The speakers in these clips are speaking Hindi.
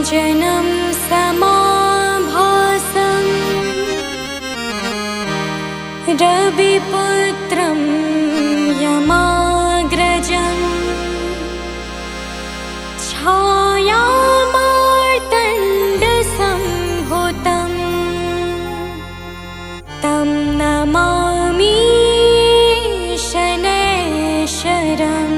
नीलाञ्जनं समाभासं रविपुत्रं यमाग्रजं छायामार्तण्डसम्भूतं तं नमामि शनैश्वरम्।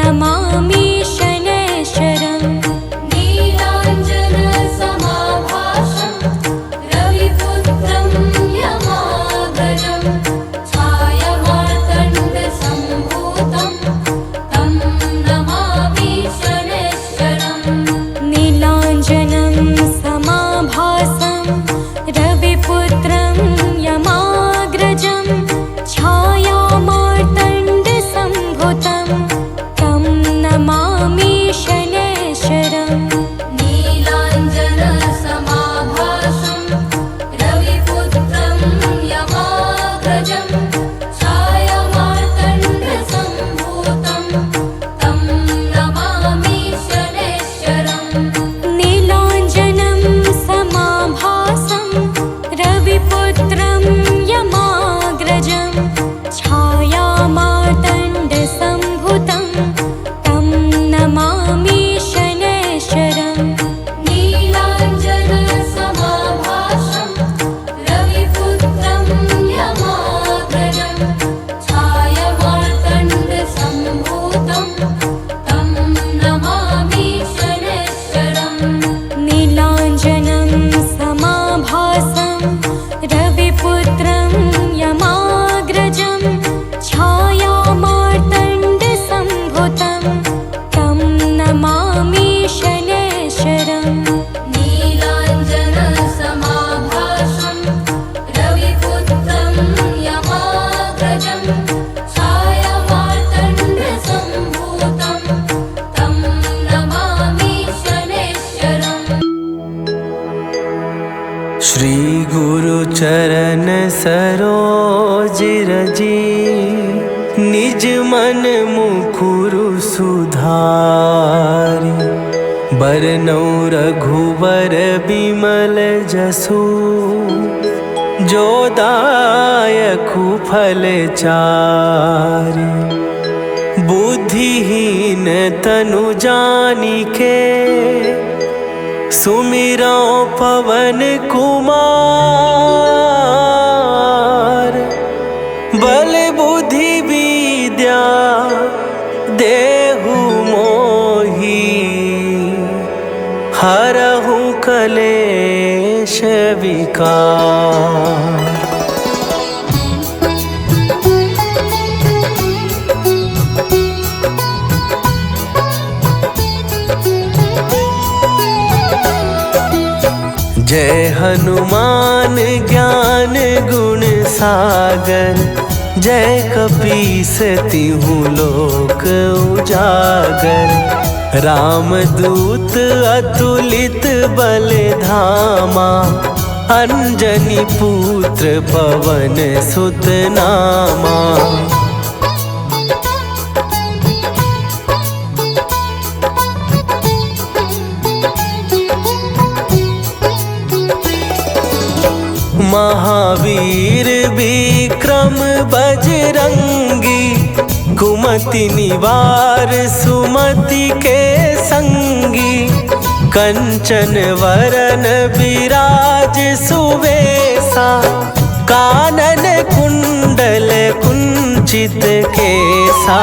नमामि शनैश्चरम् नीलाञ्जनसमाभासं रविपुत्रं यमाग्रजं छायामार्तण्डसम्भूतं तं नमामि शनैश्चरम् नीलाञ्जनं समाभासं रविपुत्रं यमाग्रजं छायामार्तण्डसम्भूतं तं नमामि शनैश्चरम् नीलाञ्जनसमाभासं रविपुत्रं यमाग्रजं छायामार्तण्डसम्भूतं तं नमामि शनैश्चरम् नीलाञ्जनं समाभासं रविपुत्रं यमाग्रजं छायामार्तण्डसम्भूतं तं नमामि शनैश्चरम् नीलाञ्जनसमाभासं रविपुत्रं यमाग्रजं छायामार्तण्डसम्भूतं तं नमामि शनैश्चरम् नीलाञ्जनं समाभासं रविपुत्रं यमाग्रजं छायामार्तण्डसम्भूतं तं नमामि शनैश्चरम् नीलाञ्जनसमाभासं रविपुत्रं यमाग्रजं छायामार्तण्डसम्भूतं तं नमामि शनैश्चरम् श्री गुरु चरण सरोज रजी निज मन मुकुरु सुधारी बरनौ रघुवर बिमल जसु जो दायकु फल चारि बुद्धिहीन तनु जानिके सुमिरो पवन कुमार बल बुद्धि विद्या देहु मोहि हरहु कलेश विकार। जय हनुमान ज्ञान गुण सागर जय कपीस तिहु लोक उजागर रामदूत अतुलित बल धामा अंजनी पुत्र पवन सुत नामा। महावीर विक्रम बजरंगी कुमति निवार सुमति के संगी कंचन वरन विराज सुवेशा कानन कुंडल कुंचित केसा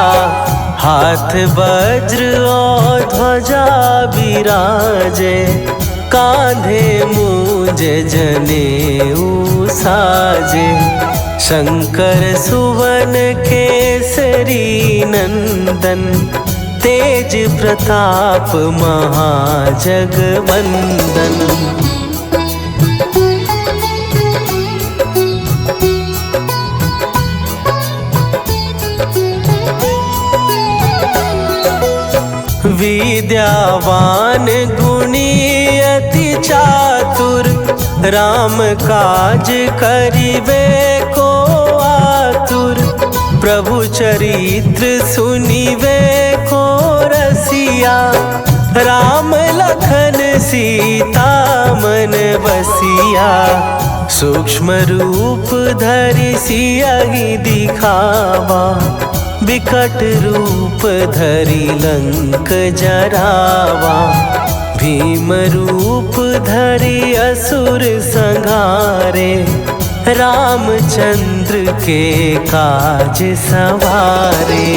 हाथ वज्र और ध्वजा विराजे कांधे मूंज जनेऊ साजे शंकर सुवन केसरी नंदन तेज प्रताप महाजगवंदन। विद्यावान गुणी अति चातुर राम काज करिबे को आतुर प्रभु चरित्र सुनिबे को रसिया राम लखन सीता मन बसिया सूक्ष्म रूप धरि सियहि दिखावा विकट रूप धरि लंक जरावा भीम रूप धरि असुर संहारे रामचंद्र के काज सवारे।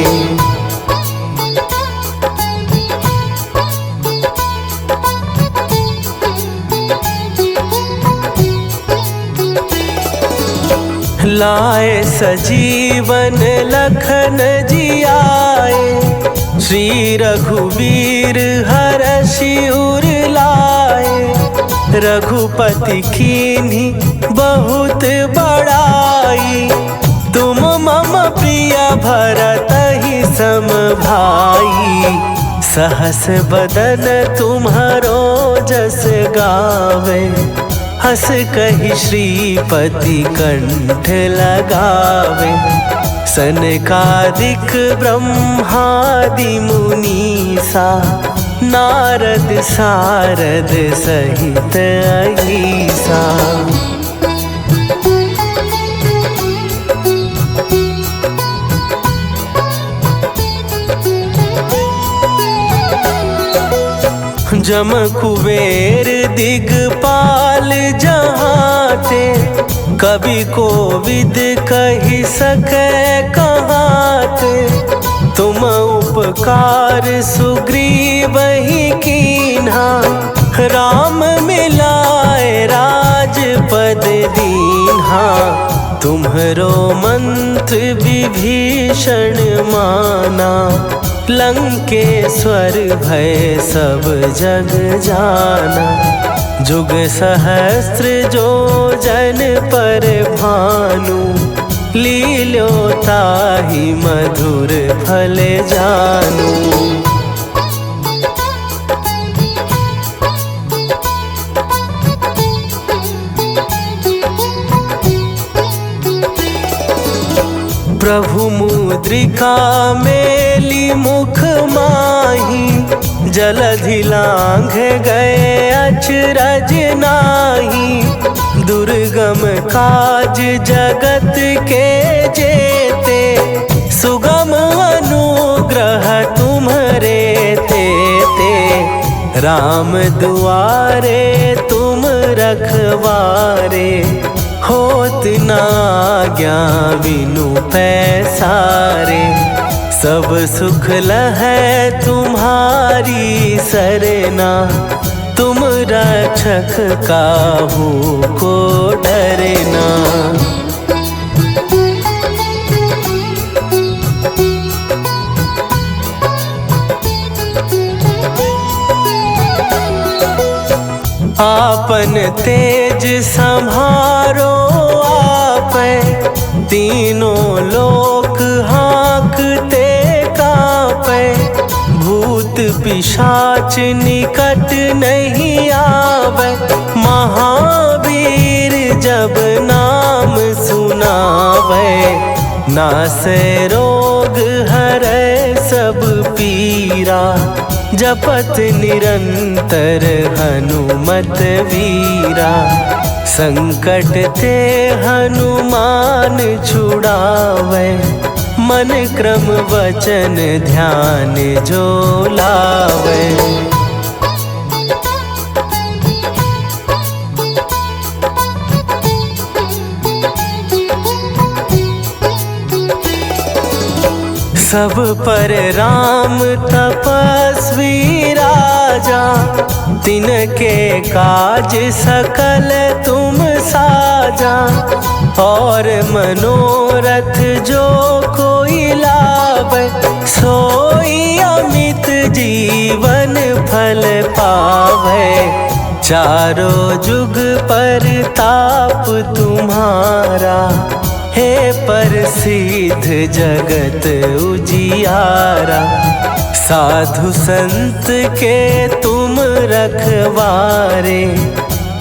लाए सजीवन लखन जियाए, श्री रघुवीर हरषि उर लाए। रघुपति कीन्ही बहुत बड़ाई, तुम मम प्रिय भरतहि सम भाई। सहस बदन तुम्हारो जस गावे, हस कहि श्रीपति कंठ लगावे। सनकादिक ब्रह्मादि मुनीसा, नारद सारद सहित अहिसा। जम कुबेर दिगपाल जहाँ थे, कवि कोविद कहि सकै कहाँ थे। तुम उपकार सुग्रीवहि कीन्हा, राम मिलाए राजपद दीन्हा। तुम्हरो मंत्र विभीषण माना, लंकेश्वर भय सब जग जाना। जुग सहस्त्र जो जन पर भानु, लील्यो ताहि मधुर फल जानू। प्रभु मुद्रिका मेली मुख माही, जलधि लांघ गए अचरज नाही। दुर्गम काज जगत के जेते, सुगम अनुग्रह तुम्हरे तेते। राम दुआरे तुम रखवारे, होत न आज्ञा बिनु पैसारे। सब सुख लहै तुम्हारी सरना, तुम रक्षक काहू को डरना। आपन तेज संभारो आपै, तीनों लोक हाँकते कांपै। भूत पिशाच निकट नहीं आवे, महावीर जब नाम सुनावे। नासै रोग हरै सब पीरा, जपत निरंतर हनुमत वीरा। संकट ते हनुमान छुड़ावे, मन क्रम वचन ध्यान जो लावे। सब पर राम तपस्वी राजा, तिनके काज सकल तुम साजा। और मनोरथ जो कोई लावे, सोई अमित जीवन फल पावे। चारों जुग पर ताप तुम्हारा, हे प्रसिद्ध जगत उजियारा। साधु संत के तुम रखवारे,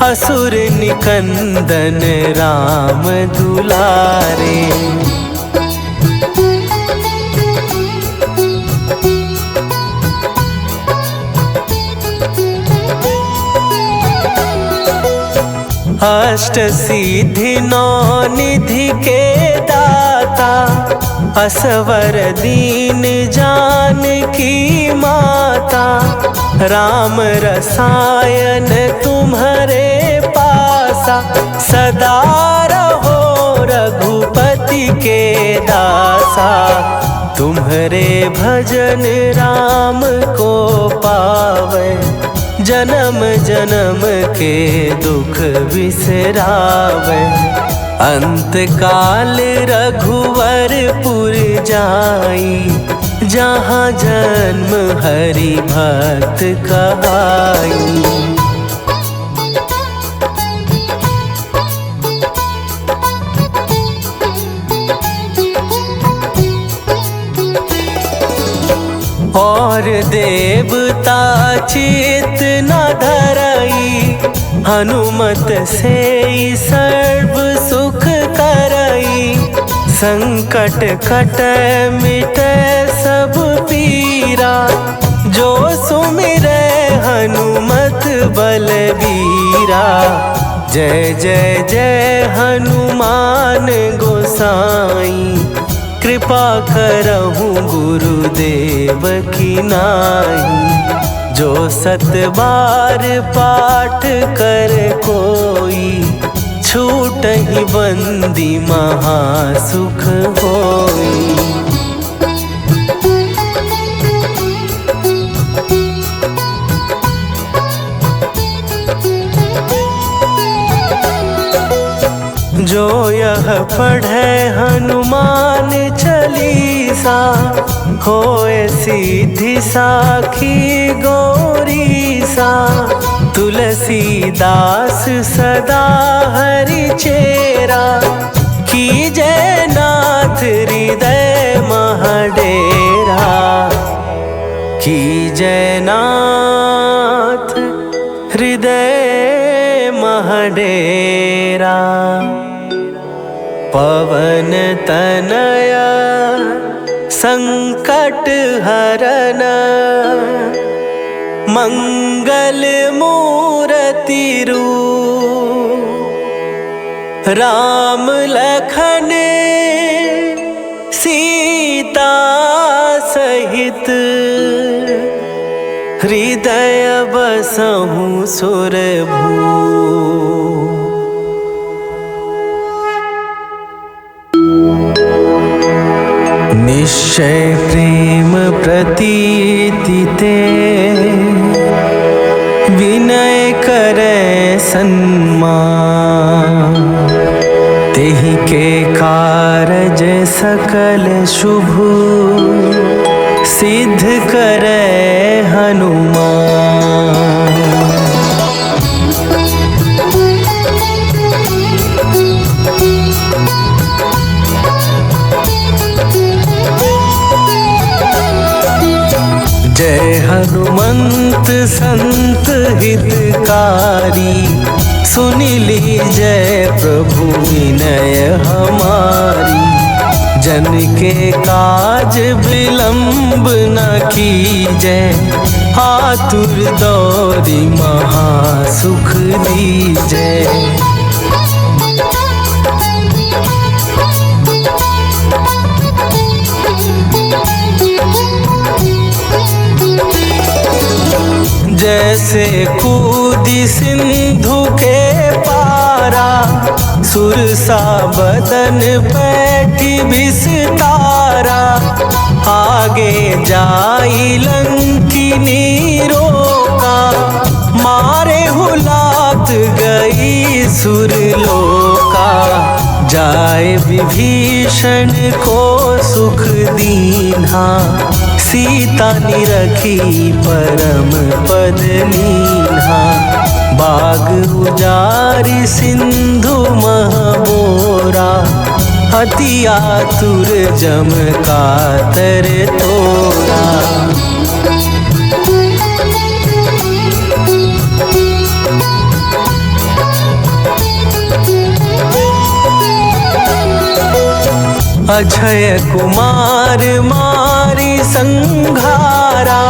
असुर निकंदन राम दुलारे। अष्ट सिद्धि नौ निधि के दाता, असवर दीन जानकी माता। राम रसायन तुम्हारे पासा, सदा रहो रघुपति के दासा। तुम्हारे भजन राम को पावे, जन्म जन्म के दुख बिसरावे। अंत काल रघुवरपुर जाई, जहाँ जन्म हरि भक्त कहाई। और देवता चित न धरई, हनुमत से सर्व सुख करई। संकट कट मिटे सब पीरा, जो सुमिरै हनुमत बलबीरा। जय जय जय हनुमान गोसाई, कृपा करहु गुरुदेव की नाई। जो 7 बार पाठ कर कोई, छूटहि बंदी महासुख होई। जो यह पढ़े हनुमान चालीसा, होए सिद्धि साखी गौरीसा। तुलसीदास सदा हरि चेरा, कीजय नाथ हृदय महडेरा। कीजय नाथ हृदय महडेरा। पवन तनया संकट हरन, मंगल मूर्ति रूप। राम लखन सीता सहित, हृदय बसहु सुरभूप। निश्चय प्रेम प्रतीति ते, विनय करे सन्मान। तेहि के कारज सकल शुभ, सिद्ध करे हनुमान। जय हनुमंत संत हितकारी, सुनि लीजय प्रभु विनय हमारी। जन के काज विलंब न कीजय, आतुर दौरी महासुख दीजय। जैसे कूदी सिंधु के पारा, सुरसा बदन पैठी विस्तारा। आगे जाई लंकिनी रोका, मारे हुलात गई सुरलोका। जाए विभीषण को सुख दीन्हा, सीता निरखी परम पद लीन्हा। बाग उजारि सिंधु महबोरा, अति आतुर जम कातर तोरा। अक्षय कुमार मारी संघारा,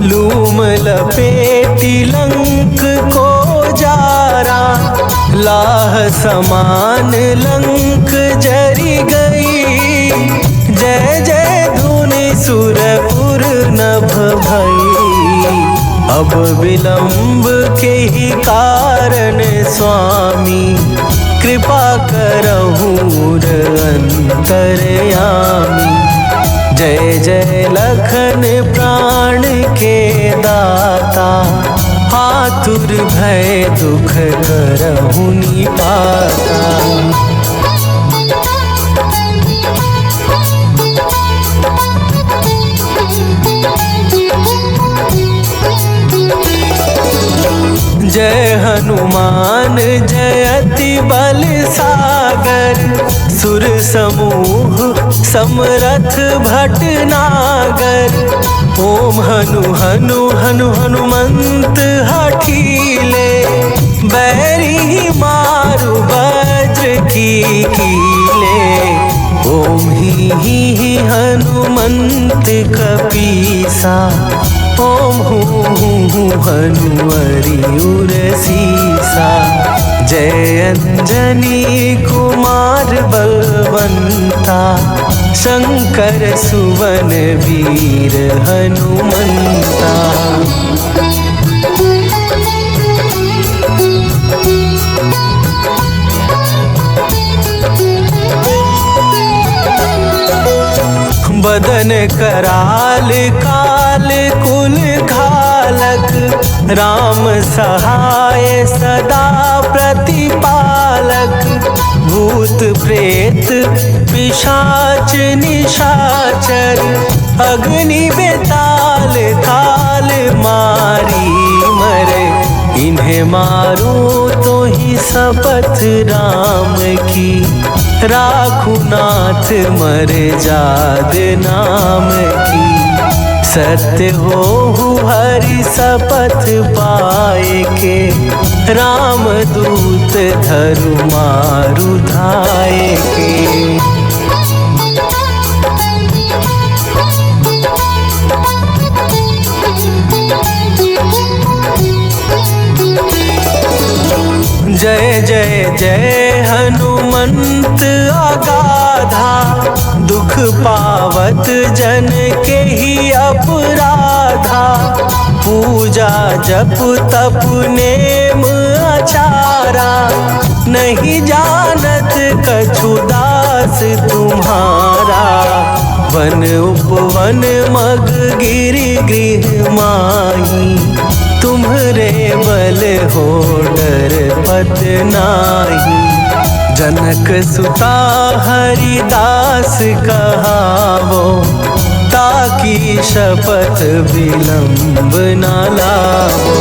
लूम लपेटी लंक को जारा। लाह समान लंक जरी गई, जय जय धुनि सुरपुर नभ भई। अब विलंब के ही कारण स्वामी, कृपा करहु अंतरयामी। जय जय लखन प्राण के दाता, आतुर भय दुख करहु निपाता। हनुमान जयति बल सागर, सुर समूह समरथ भटनागर। ओम हनु हनु हनु हनुमंत हठीले, बैरी मारु वज्र की कीले। ओम ही हनुमंत कपीसा, ओम हूँ हनुमरि उर सीसा। जय अंजनी कुमार बलवंता, शंकर सुवन वीर हनुमंता। बदन कराल काल कुल घालक, राम सहाय सदा प्रतिपालक। भूत प्रेत पिशाच निशाचर, अग्नि बेताल काल मारी मरे। इन्हें मारो तो ही शपथ राम की, राखू नाथ मर जाद नाम की। सत्य हो हरि शपथ पाए के, राम दूत धरु मारु धाए के। जय जय जय हनुमंत अगाधा, दुख पावत जन के ही अपराधा। पूजा जप तप नेम आचारा, नहीं जानत कछु दास तुम्हारा। वन उपवन मग गिरि गृह माही, तुम्हरे बल हो डर पत नाही। जनक सुता हरिदास कहावो, ताकि शपथ विलंब न लावो।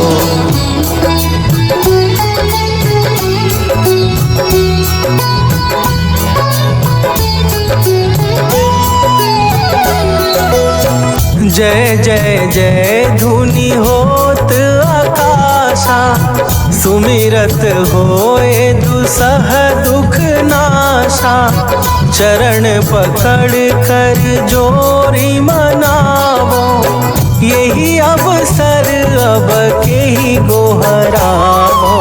जय जय जय धुनि होत आकाशा, सुमिरत होए दुसह दुख नाशा। चरण पकड़ कर जोरी मनावो, यही अवसर अब के ही गोहरावो।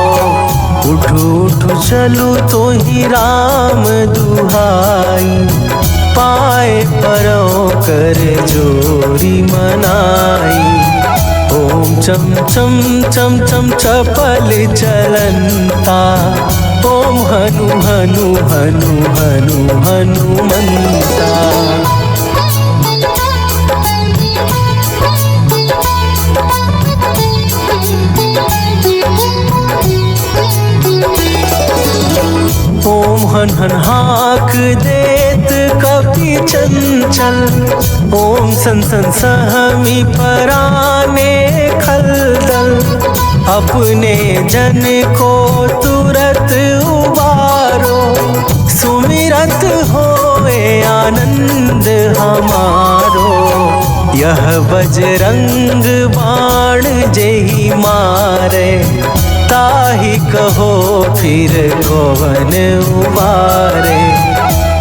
उठ उठ चलू तो ही राम दुहाई, पाए परों कर जोरी मनाई। ओम चम चम चम चम चपल चलंता, ओम हनु हनु हनु हनु हनुमंता। ओम हन हन हाक देत कपि चंचल, ओम सन सन सहमी पराने खलदल। अपने जन को तुरत उबारो, सुमिरत होए आनंद हमारो। यह बजरंग बाण जेहि मारे, ताहि कहो फिर कौन उबारे।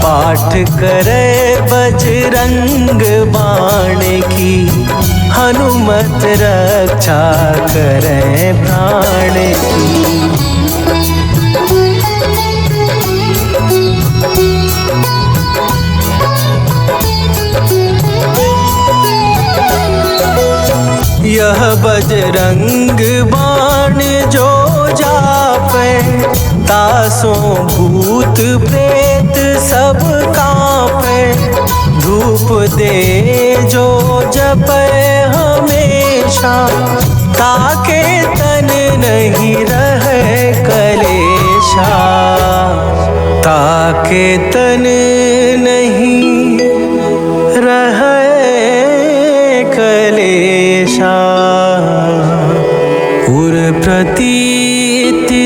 पाठ करे बजरंग बाण की, हनुमत रक्षा करे प्राण की। यह बजरंग बाण जो जापे, तासों भूत प्रेत सब कांपे। धूप दे जो जपे हमेशा, ताके तन नहीं रहे कलेशा। ताके तन नहीं रहे कलेशा। उर प्रतीति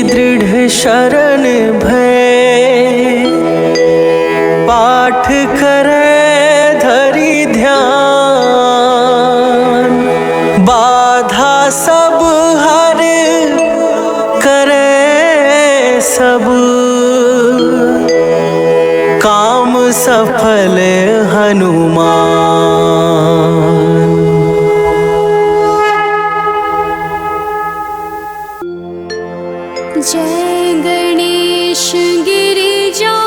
सफल हनुमान। जय गणेश गिरिजा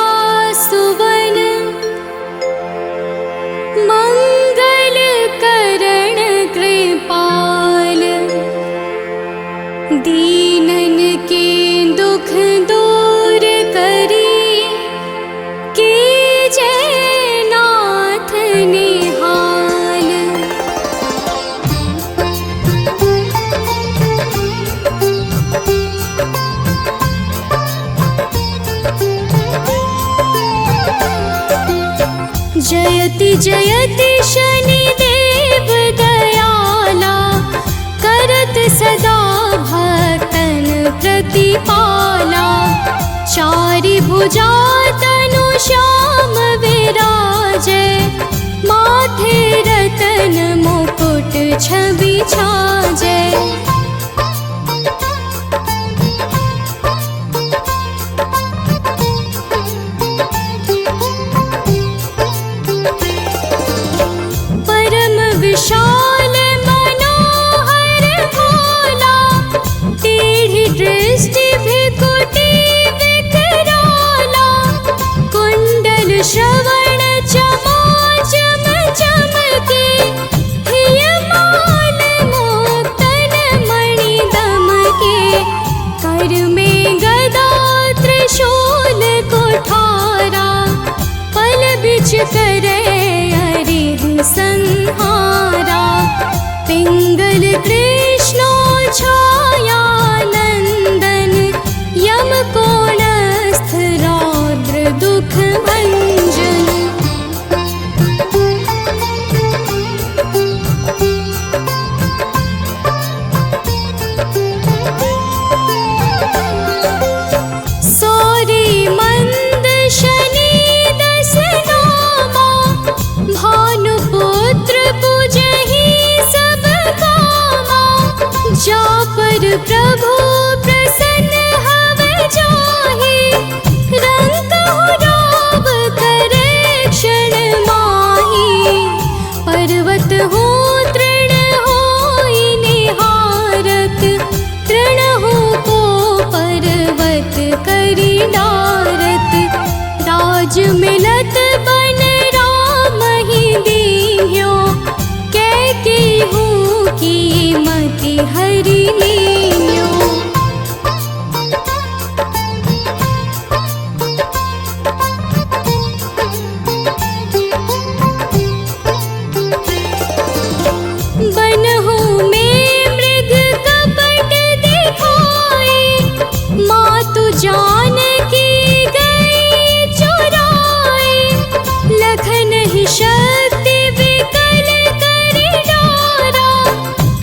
सुवन मंगल करण कृपाल। दीनन के दुख दूर करी कीजय नाथ निहाल। जयति जयति शनिदेव दयाला करत सदा भक्तन प्रतिपाला। चारि भुजा तनु श्याम विराजे माथे रतन मुकुट छवि छाजे। विशाल मनोहर भोला टेढ़ी दृष्टि भृकुटी विकराला। कुंडल श्रवण चमा चम चमके हियमाल मुक्तन मणि दमके। कर में गदा त्रिशूल कुठारा पल बिच करे हरिह संहारा। पिंगल कृष्णो छाया नंदन यम कोणस्थ रौद्र दुख भंजन। सौरी मंद शनि दस नामा भानुपुत्र पूजहि सब कामा। जा पर प्रभु प्रसन्न हव जाहि रंकहु राव करे क्षण माहि। पर्वत हो तृण होई निहारत तृणहु को पर्वत करि डारत। राज मिलत बन राम ही दीन्ह्यो कैकेयी की मति हरि लीन्ह्यो। बनहु में मृग कपट दिखाए मातु जानकी गई चुराए। लखन ही शक्ति विकल करि डारा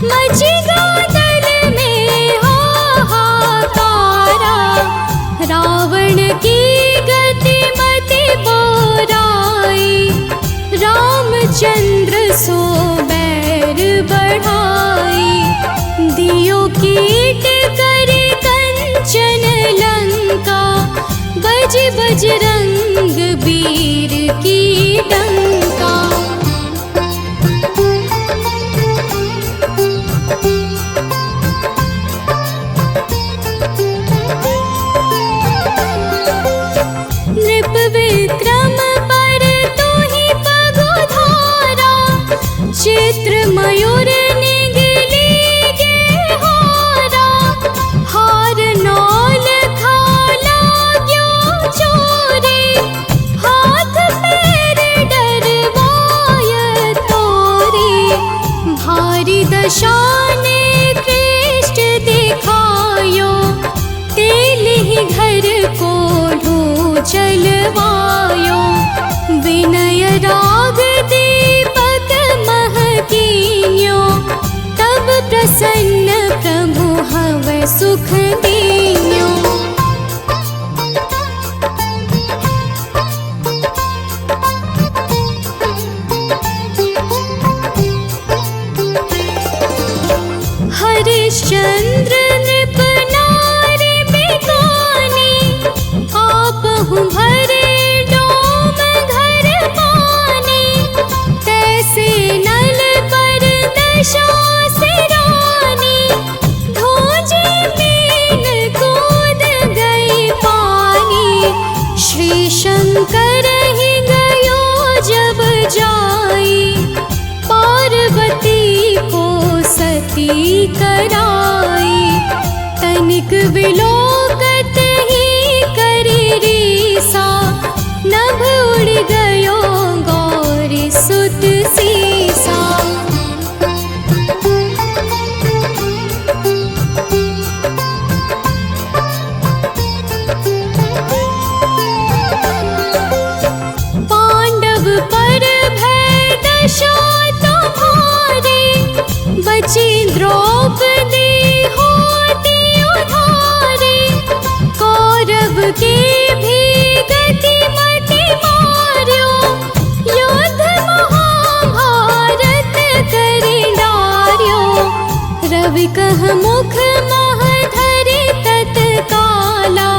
मचि गादल में हाहाकारा। रावण की गति मति बोराई रामचंद्र सो बैर बढ़ाई। दियो कीट करि कंचन लंका बज बजरंग वीर की डंका। नृप विक्रम पर तुहि पगुधारा चित्र मयूर निगली गे हारा। हार नौल खाला क्यों चोरी हाथ पैर डरवाय तोरी। भारी दशाने कृष्ट दिखायो तेलिहि घर को चलवायो। विनय राग दीपक महकीन्यो तब प्रसन्न प्रभु हव सुख दीन्यो। हरिश्चंद्र नृप नारी बिकानी आपहु भरे डोम घर स्तुति कराई। तनिक विलोकत ही करी रीसा, नभ उड़ गयो गौरी सुत सीसा। पांडव पर भय दशा तुम्हारे, बची द्रौपदी होती उधारे। कौरव के भी गति मति मार्यो, युद्ध महाभारत करि डार्यो। रवि कह मुख मह धरि तत्काला,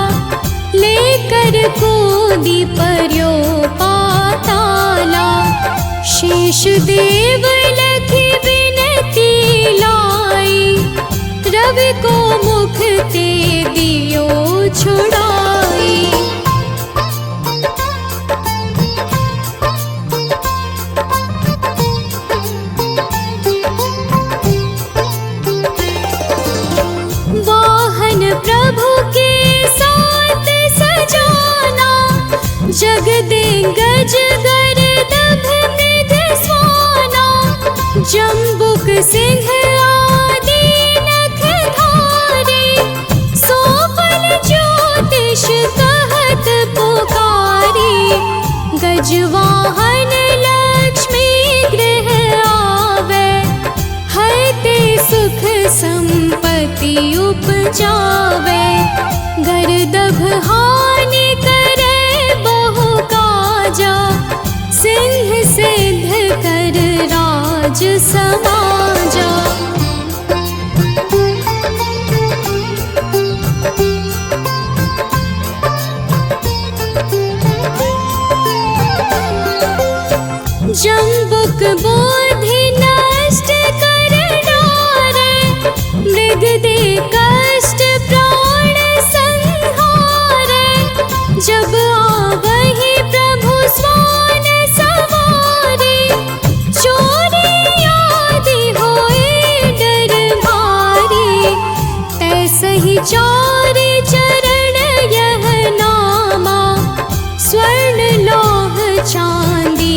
लेकर कूदि पर्यो पाताला। शेष देव लखि विनती लाई, रवि को मुख ते दियो छुड़ाई। वाहन प्रभु के साथ सजाना, जग दिग्गज गर्दभ मृग स्वाना। जम्बुक सिंह आदि नख धारे, सोफल ज्योतिष कहत पुकारी। गजवाहन लक्ष्मी गृह आवे, हरते सुख संपत्ति उपजावे। गर्दभ हानि करे बहु काजा, सिंह सिद्ध कर राज समाजा। जम्बुक बोधि नष्ट कर डारे, मृग दे कष्ट प्राण संहारे। जब आवहि प्रभु स्वान सवारे, चोरी आदि होए डर भारी। तैसहि चारि चरण यह नामा, स्वर्ण लौह चांदी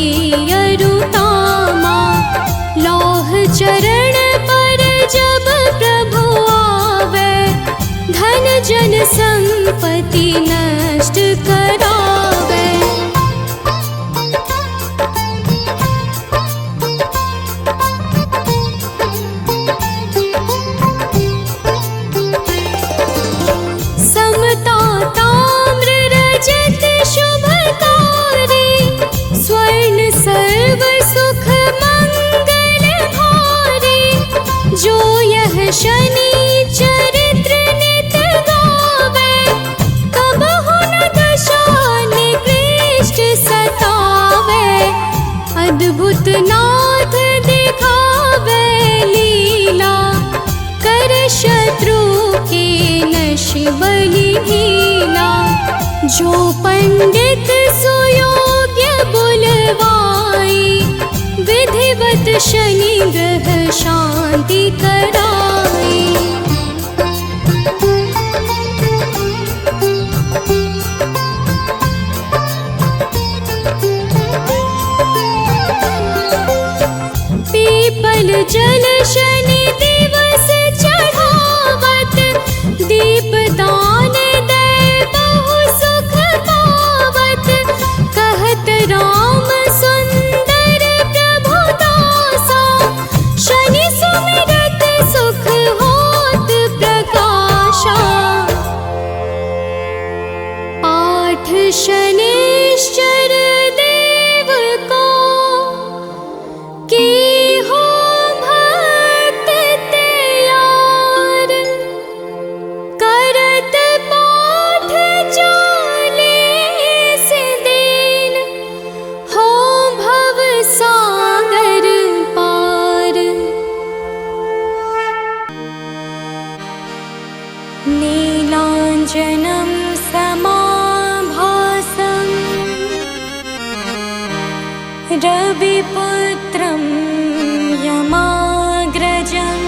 अरुतामा। लौह चरण पर जब प्रभु आवे, धन जन संपत्ति नष्ट करावे। समता ताम्र रजत शुभकारी, स्वर्ण सर्व सुख मंगल भारी। जो यह शनि चरित्र नित गावे, कबहु न दशा निकृष्ट सतावे। अद्भुत नाथ दिखावे लीला, कर शत्रु के नश बलि हीला। जो पंडित सुयोग्य बुलवाई, विधिवत शनि ग्रह शांति कराई। पीपल जल शनि दिवस चढ़ावत, दीप दान दे बहु सुख पावत। कहत राम सुंदर प्रभु दासा, शनि सुमिरत सुख होत प्रकाशा। पाठ शनिश्चर देव को, की हो भक्त तैयार। करत पाठ 40 दिन, हो भव सागर पार। नीलांजनं समाभासं, रविपुत्रं यमाग्रजम्।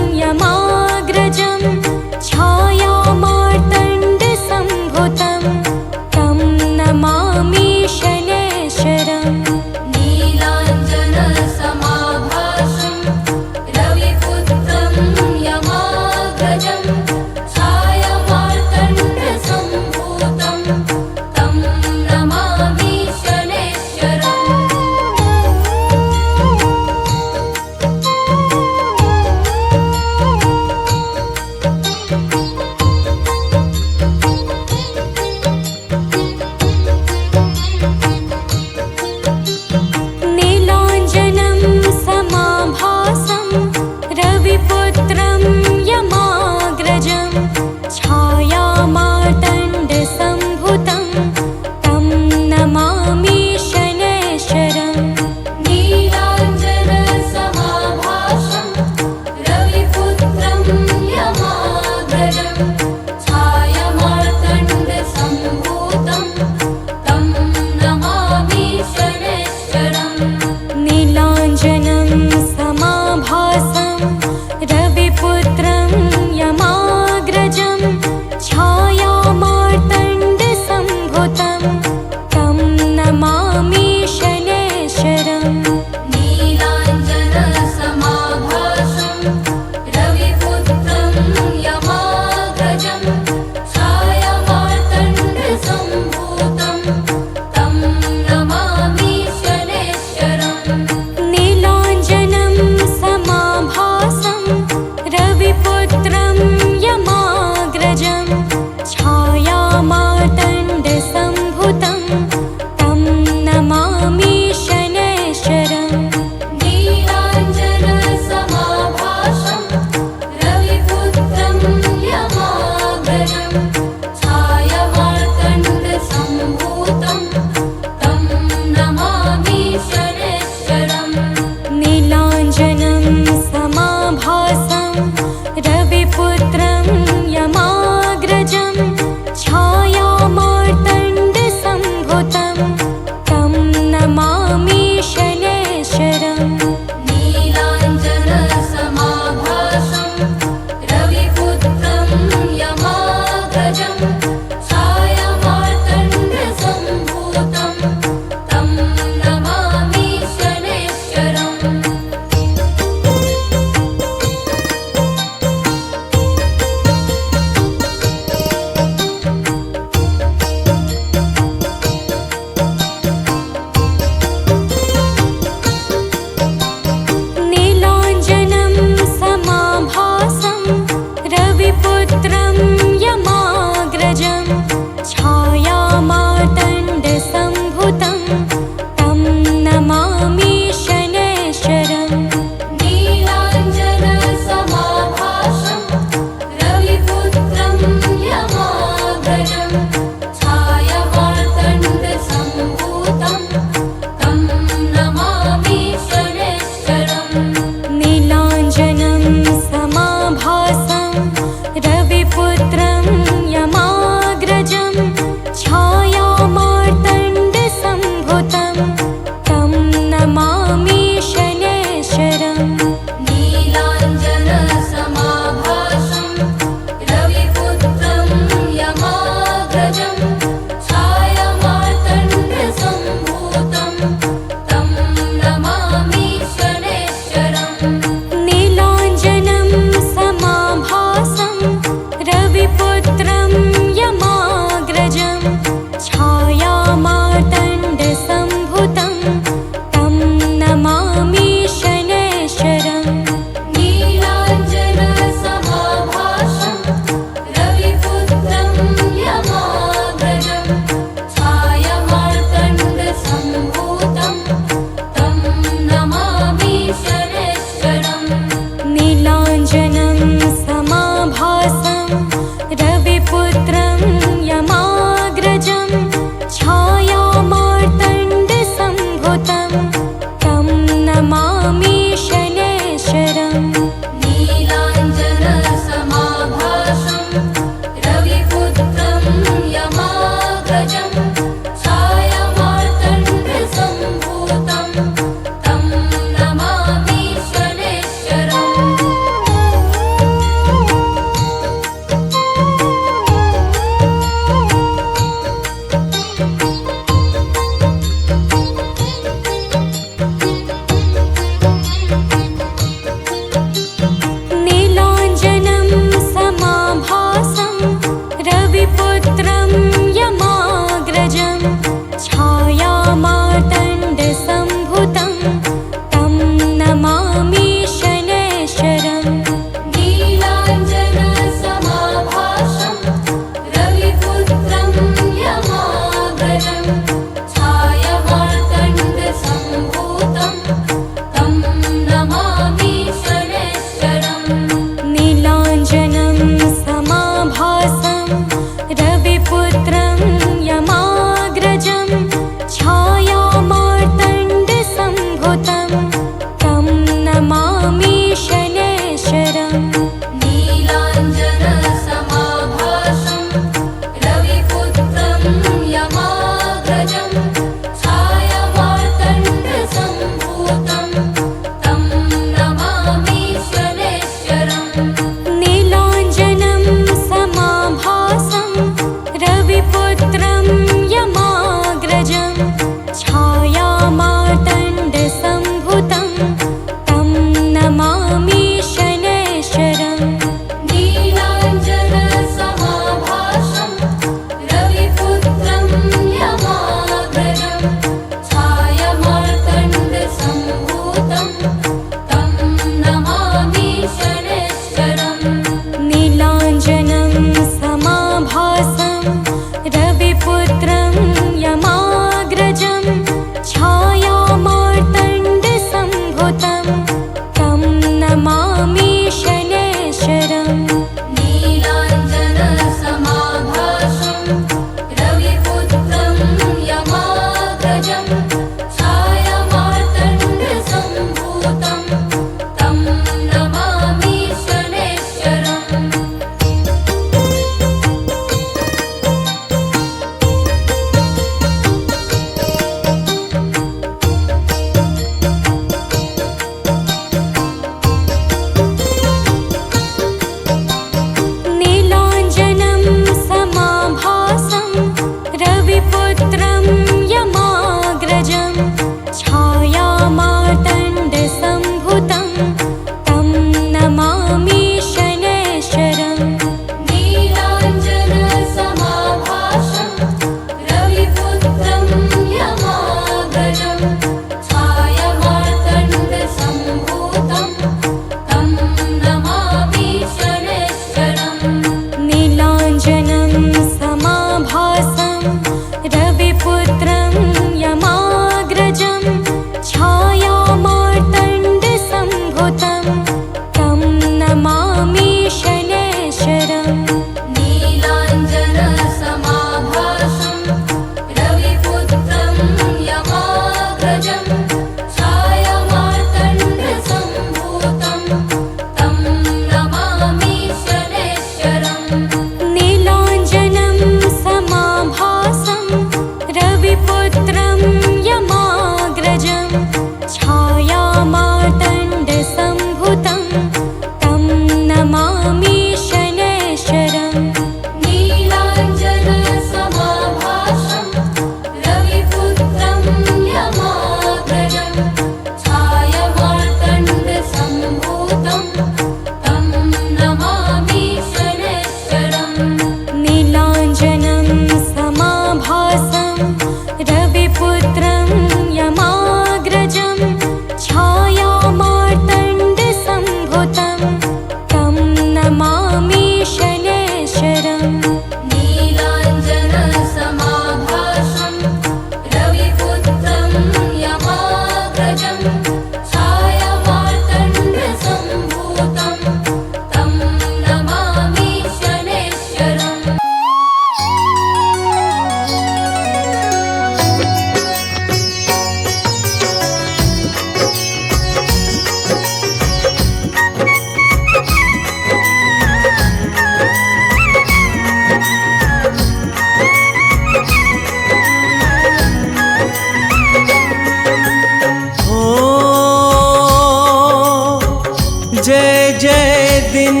जय जय दिन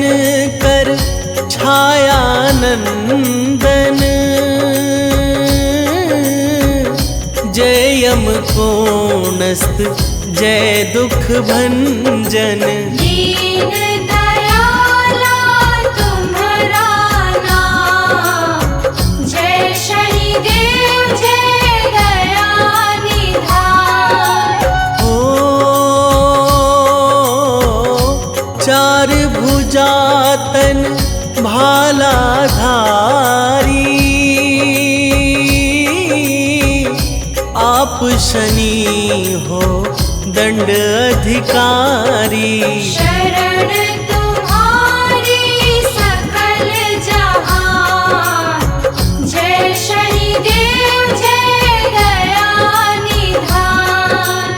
कर छाया नंदन, जय यम कोणस्त जय दुख भंजन। दीन दयाला तुम्हारा नाम, जय शनिदेव जय दया निधान। चार भुजातन भाला धारी, आप शनि हो दंड अधिकारी। शरण तुम्हारी सकल जहान, जय शनिदेव जय दया निधान।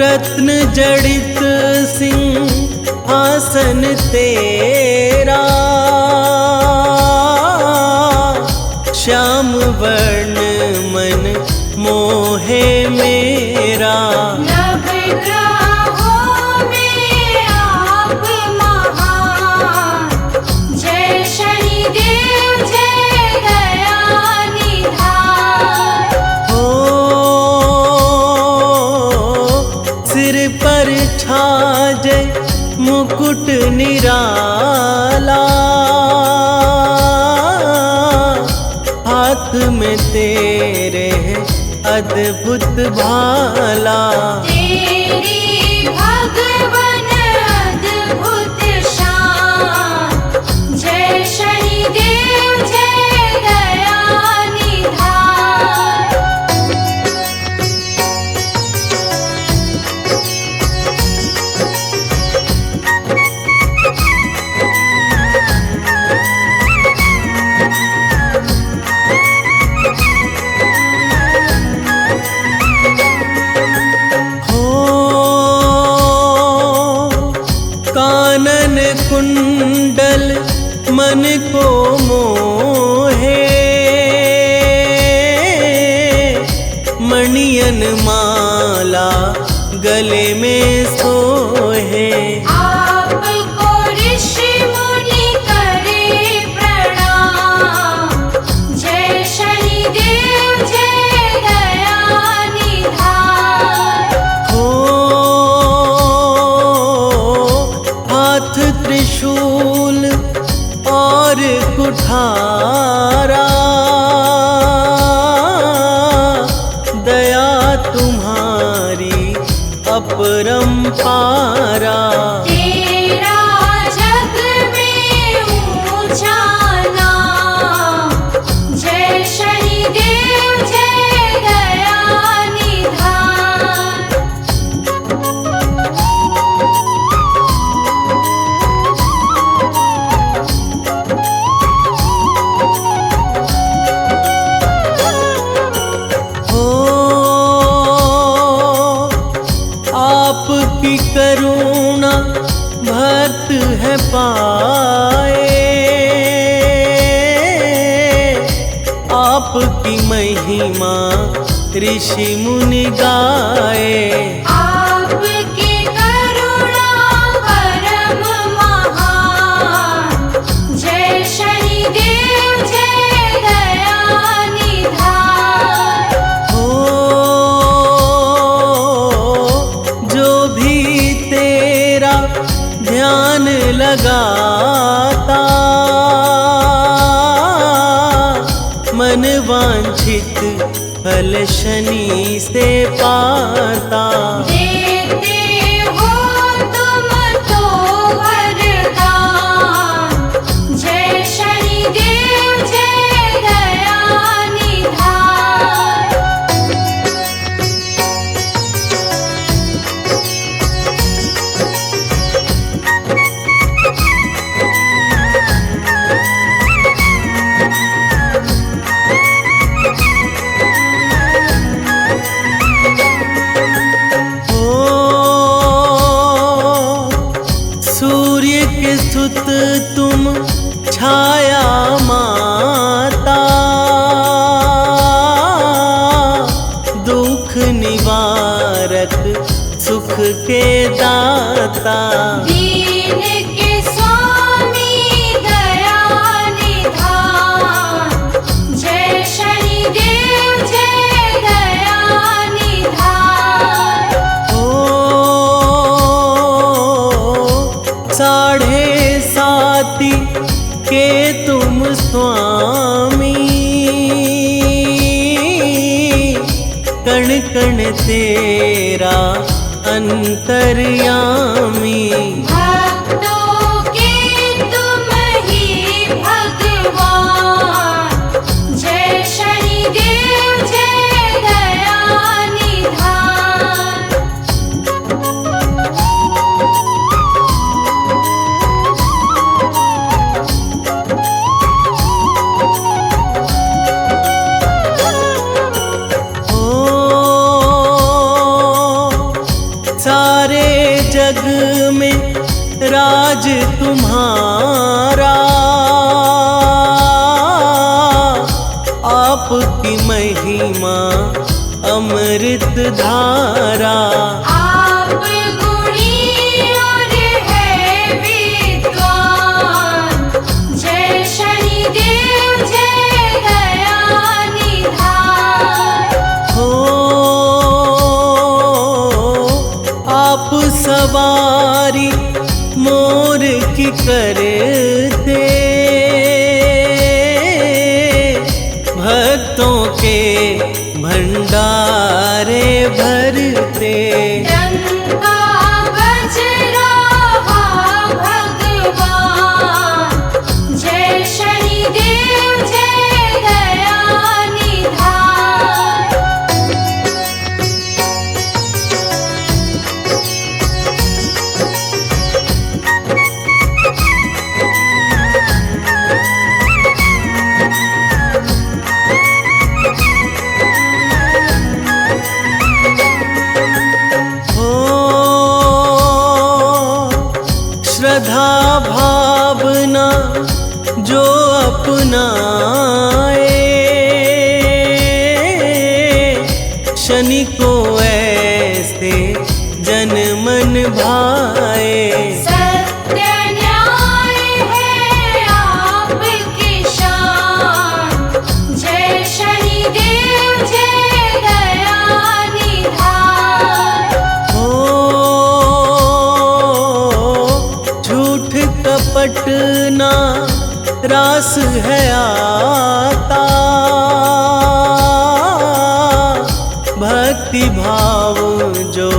रत्न जड़ित सिंहासन तेरा, श्याम वर्ण मन मोहे मेरा। नवग्रहों में आप महान, जय शनिदेव जय दया निधान। सिर पर छाजे मुकुट निराला, हाथ में तेरे अद्भुत भाला। तेरी भगवन अद्भुत शान, जय शनिदेव जय दया निधान। कानन कुंडल मन को मोहे, मणियन माला गले में सोहे। आपको ऋषि मुनि करे प्रणाम, जय शनिदेव जय दया निधान। हाथ त्रिशूल और कुठारा, दया तुम्हारी अपरंपारा। तेरा जग में ऊंचा नाम, जय शनिदेव जय दया निधान। आपकी करुणा भक्त है पाए, आपकी महिमा ऋषि मुनि गाए। आपकी करुणा परम महान, जय शनिदेव जय दया निधान। जो भी तेरा ध्यान लगाता, मन वांछित फल शनि से पाता। देते हो तुम तो वरदान, जय शनिदेव जय दया निधान। स्तुत तुम छाया माता, दुख निवारक सुख के दाता। दीन के स्वामी दया निधान, जय शनिदेव जय दया निधान। ओ साढ़े साती के तुम स्वामी, कण कण तेरा अंतर्यामी। भक्तों के तुम ही भगवान, जय शनिदेव जय दया निधान। ओ सारे जग में राज तुम्हारा, आपकी महिमा अमृत धारा। आप गुणी और है विद्वान, जय शनिदेव जय दया निधान। हो आप सवारी मोर की करते, भक्तों के भंडारे भरते। डंका बज रहा भगवान, जय शनिदेव जय दया निधान। हो श्रद्धा भावना जो अपनाए, शनि को ऐसे जन मन भाए। सत्य न्याय है आपकी शान, जय शनिदेव जय दया निधान। हो झूठ कपट ना रास है आता, भक्ति भाव जो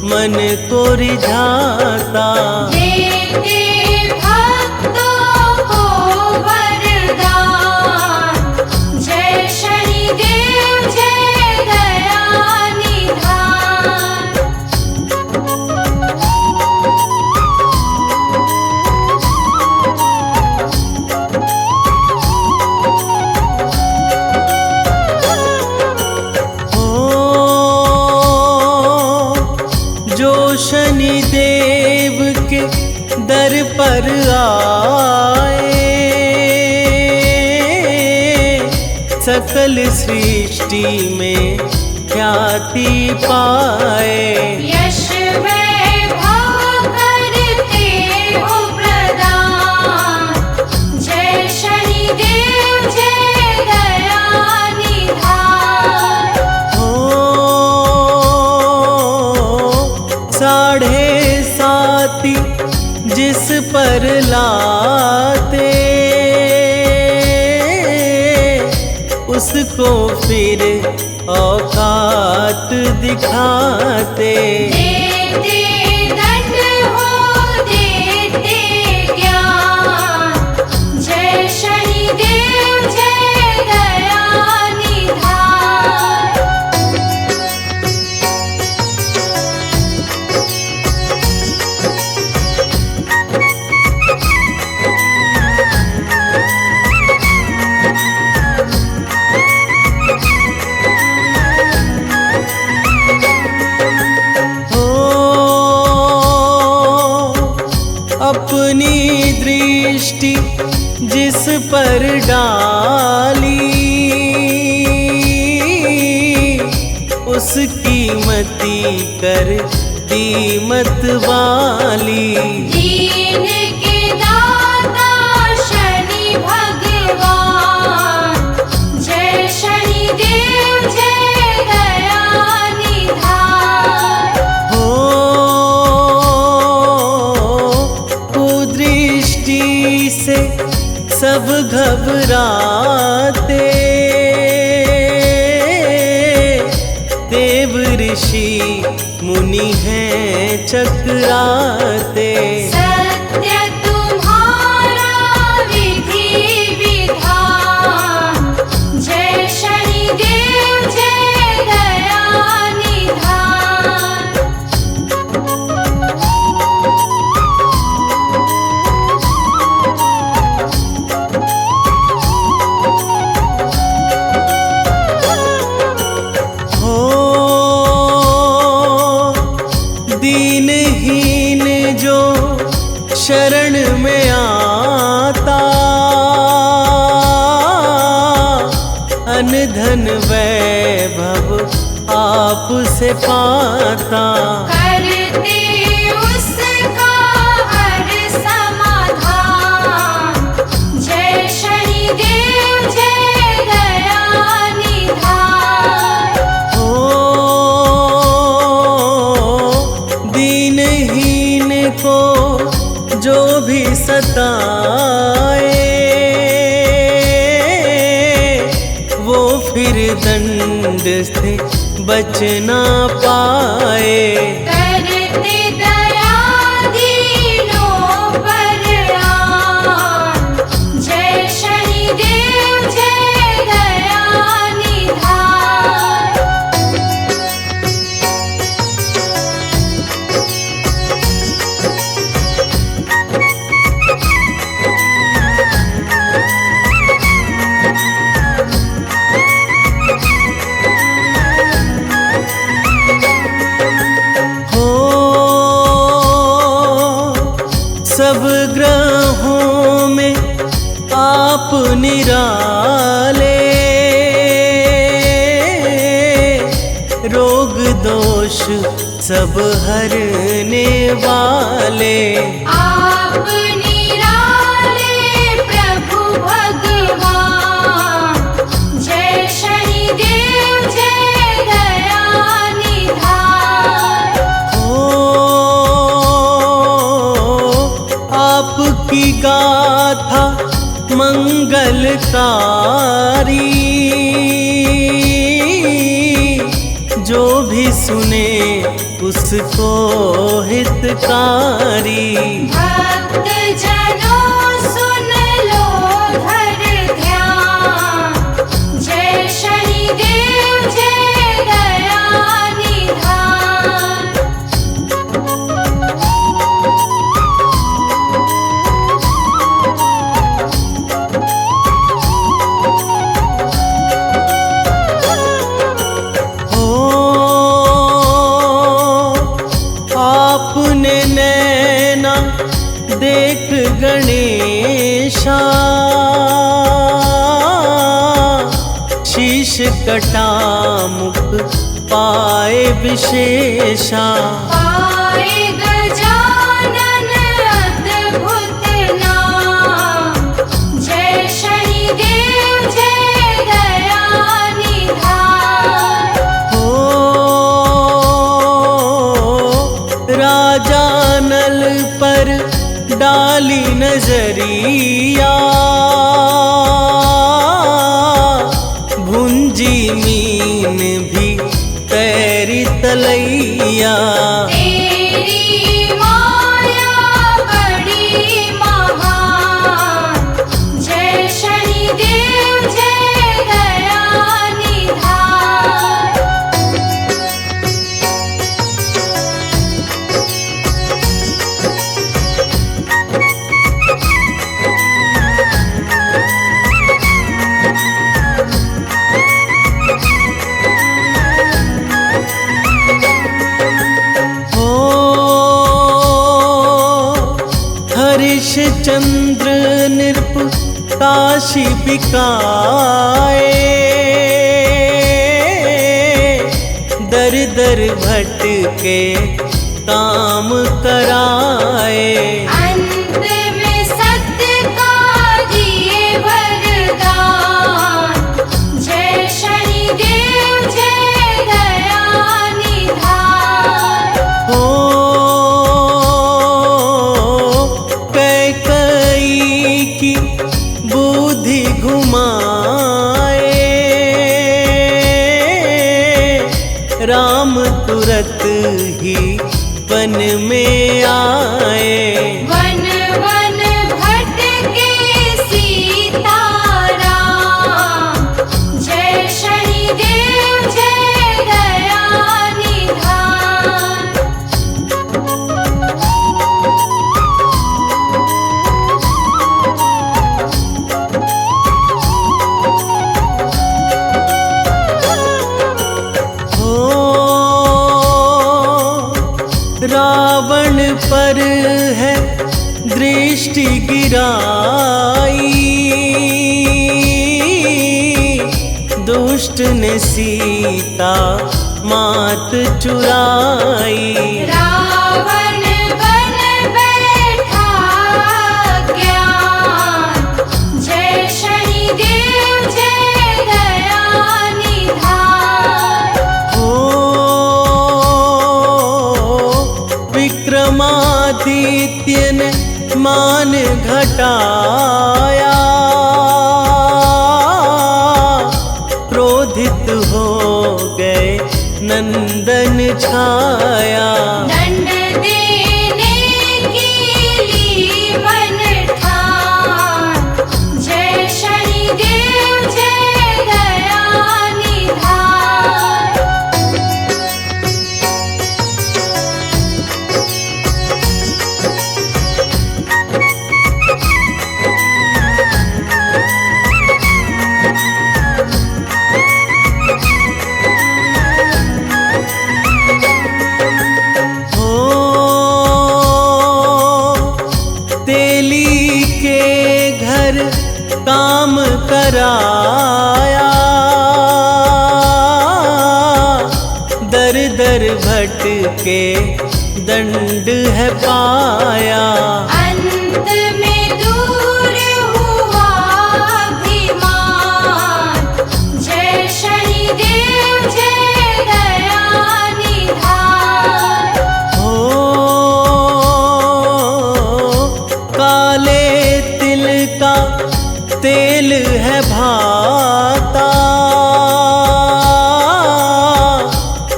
मन को रिझाता। देते भक्तों को वरदान, जय शनिदेव जय दया निधान। हो जो शनि देव के दर पर आए, सकल सृष्टि में ख्याति पाए। यश वैभव करते हो प्रदान, जय शनिदेव जय दया निधान। हो साढ़े साती जिस पर लाते, उसको फिर औकात दिखाते। देते दंड हो देते ज्ञान, जय शनिदेव जय दया निधान। हो अपनी दृष्टि जिस पर डाली, उसकी मति कर दी मतवाली। दीन के दाता शनि भगवान, जय शनि देव जय दया निधान। हो कुदृष्टि से सब घबराते, देव ऋषि मुनि हैं चकराते। सत्य तुम्हारा विधि विधान, जय शनि देव जय दया निधान। हो दीनहीन जो शरण में आता, अनधन वैभव आप से पाता। करते उसका हर समाधान, जय शनि देव जय दया निधान। हो दीनहीन को जो भी सताए, वो फिर दंड से बच ना पाए। करते दया दीनों पर आन, जय शनि देव जय दया निधान। हो सब ग्रहों में आप निराले, रोग दोष सब हरने वाले। आप निराले प्रभु भगवान, जय शनि देव जय दया निधान। हो आपकी गाथा मंगलकारी, जो भी सुने उसको हितकारी। भक्त जनों सुन लो धर ध्यान, जय शनि देव जय दया निधान। हो आपने नैना देख गणेशा, शीश कटा मुख पाए विशेषा। पाए गजानन अद्भुत नाम, जय शनि देव जय दया निधान। हो राजा नल पर डाली नजरिया, भुंजी मीन भी तैरी तलैया। तेरी माया बड़ी महान, जय शनि देव जय दया निधान। चंद्र नृप काशी बिकाए, दर दर भटके काम कराए। अंत में सत्य का दिए वरदान, जय शनिदेव जय दया निधान। हो कैकई की बुद्धि घुमाए, राम तुरत ही वन में आए। वन वन भटके सीताराम, जय शनिदेव जय दया निधान। हो रावण पर है दृष्टि गिराई, दुष्ट ने सीता मात चुराई। रावण बन बैठा ज्ञान, जय शनिदेव जय दया निधान। हो विक्रमादित्य ने मान घटाया, क्रोधित हो गए नंदन छाया। दंड देने की ली मन ठान, जय शनिदेव जय दया निधान। हो तेली के घर काम कराया, दर दर भटके दंड है पाया। अंत में दूर हुआ अभिमान, जय शनिदेव जय दया निधान। हो काले तिल का तेल है भाता,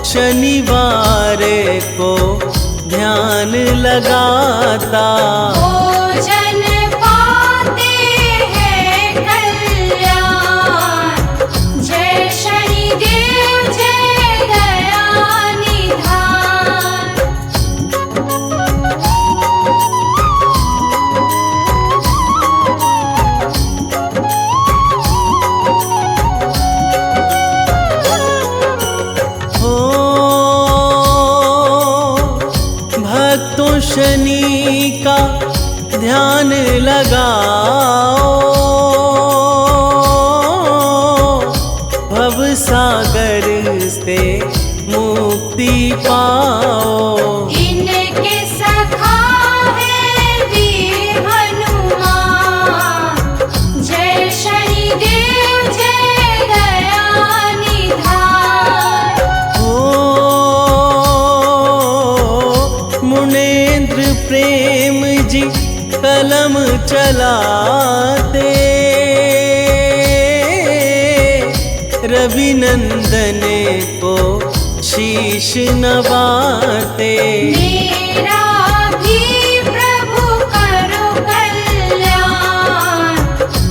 शनिवार को ध्यान लगाता। भोजन पाते हैं कल्याण, जय शनिदेव जय दया निधान। हो भक्तों शनि का ध्यान लगाओ, भव सागर से मुक्ति पाओ। इनके सखा है वीर हनुमान, जय शनिदेव जय दया निधान। हो मुनेन्द्र प्रेम जी कलम चलाते, रविनंदन को शीश नवाते। मेरा भी प्रभु करो कल्याण,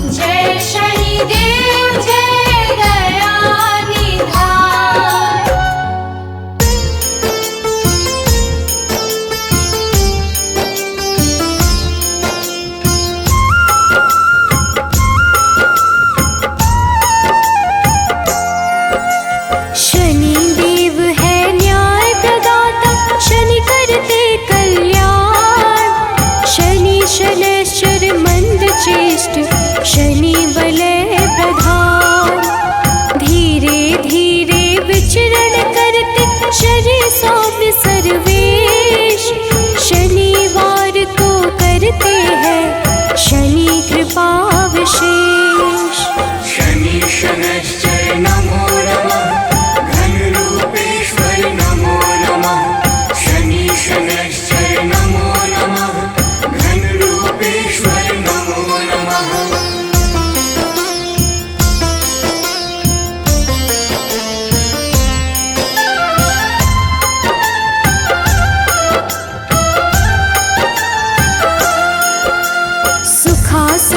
जय शनिदेव जय दया निधान। शनिदेव है न्याय प्रदाता, शनि करते कल्याण। शनि सौम्य सर्वेश, शनिवार को करते हैं शनि कृपा विशेष। शनि शनैश्चर नमो नमः, घन रूपेश्वर नमो नमः। शनि शनैश्चर नमो नमः, घन रूपेश्वर नमो नमः।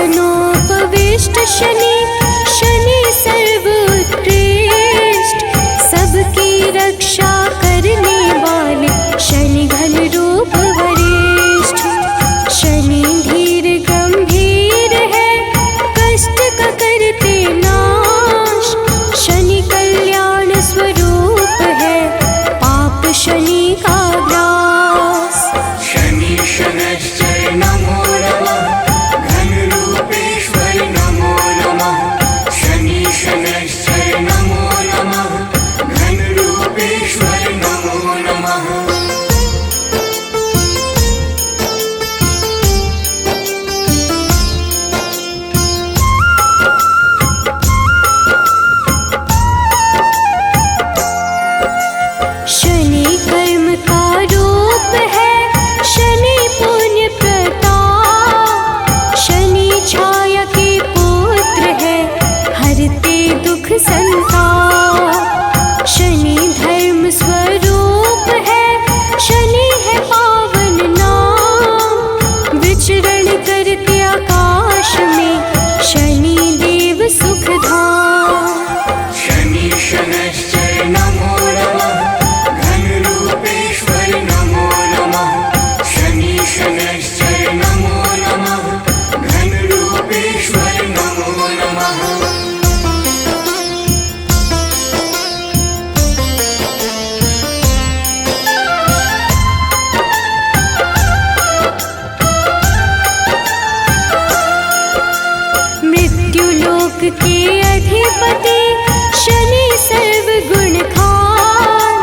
सुखासनोपविष्ट शनि, शनि सर्वोत्कृष्ट, सबकी रक्षा करने वाले शनि घन रूप वरिष्ठ। शनि धीर गंभीर है, कष्ट का करते नाश, शनि कल्याण स्वरूप है, पाप शनि का ग्रास। शनि शनैश्चर नमो नमः, घन रूपेश्वर नमो नमः। शनि शनैश्चर नमो नमः, घन रूपेश्वर नमो नमः। शनि कर्म का रूप है, शनि पुण्य प्रताप, शनि छाया के पुत्र है, हरते दुख संताप। शनि धर्म स्वरूप है, शनि है पावन नाम, विचरण करते आकाश में शनि देव सुखधाम। शनि शनैश्चर नमो नमः, घन रूपेश्वर नमो नमः। शनि शनैश्चर नमो नमः, घन रूपेश्वर नमो नमः। मृत्युलोक के अधिपति शनि सर्वगुण खान,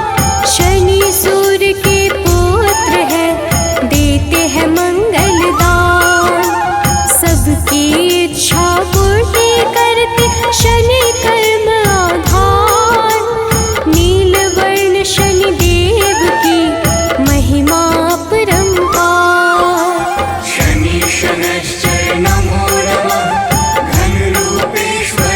शनि सूर्य के पुत्र है, देते हैं मंगल दान। सबकी इच्छा पूर्ति करते शनि कर्म आधार, नीलवर्ण शनि देव की महिमा परंपार। शनि शनैश्चर नमो नमः, घन रूपेश्वर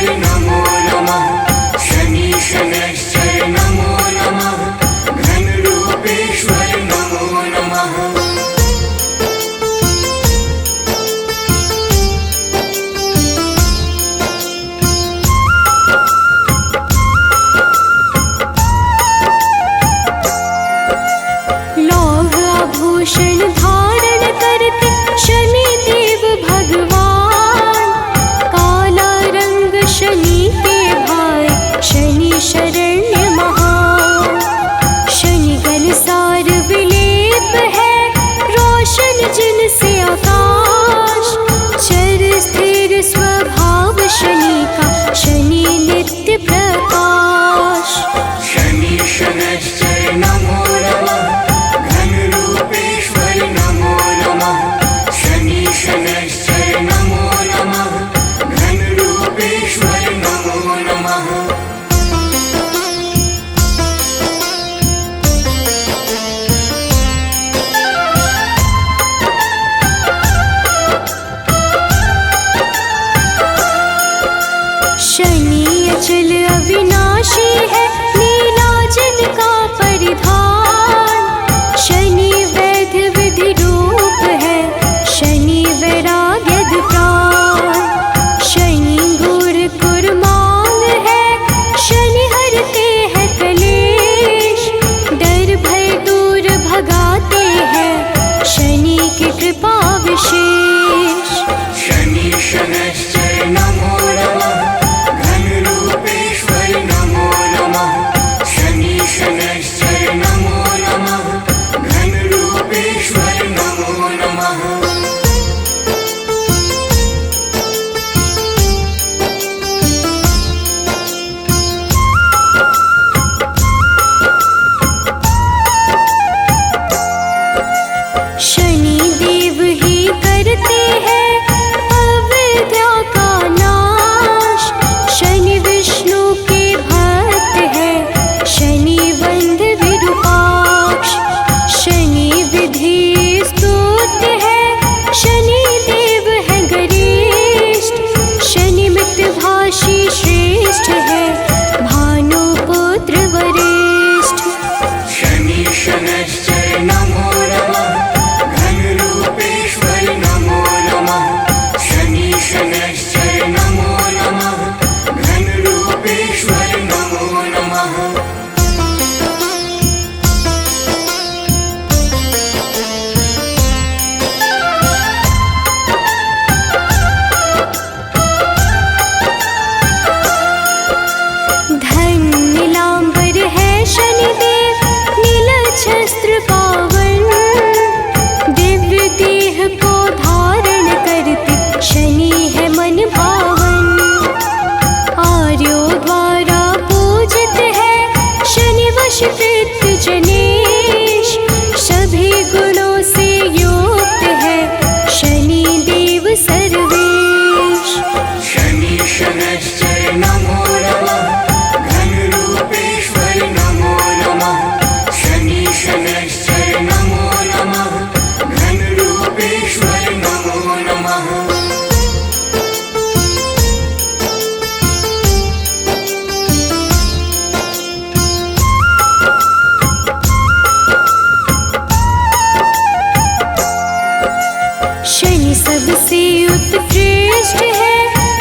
शनि सबसे उत्कृष्ट है,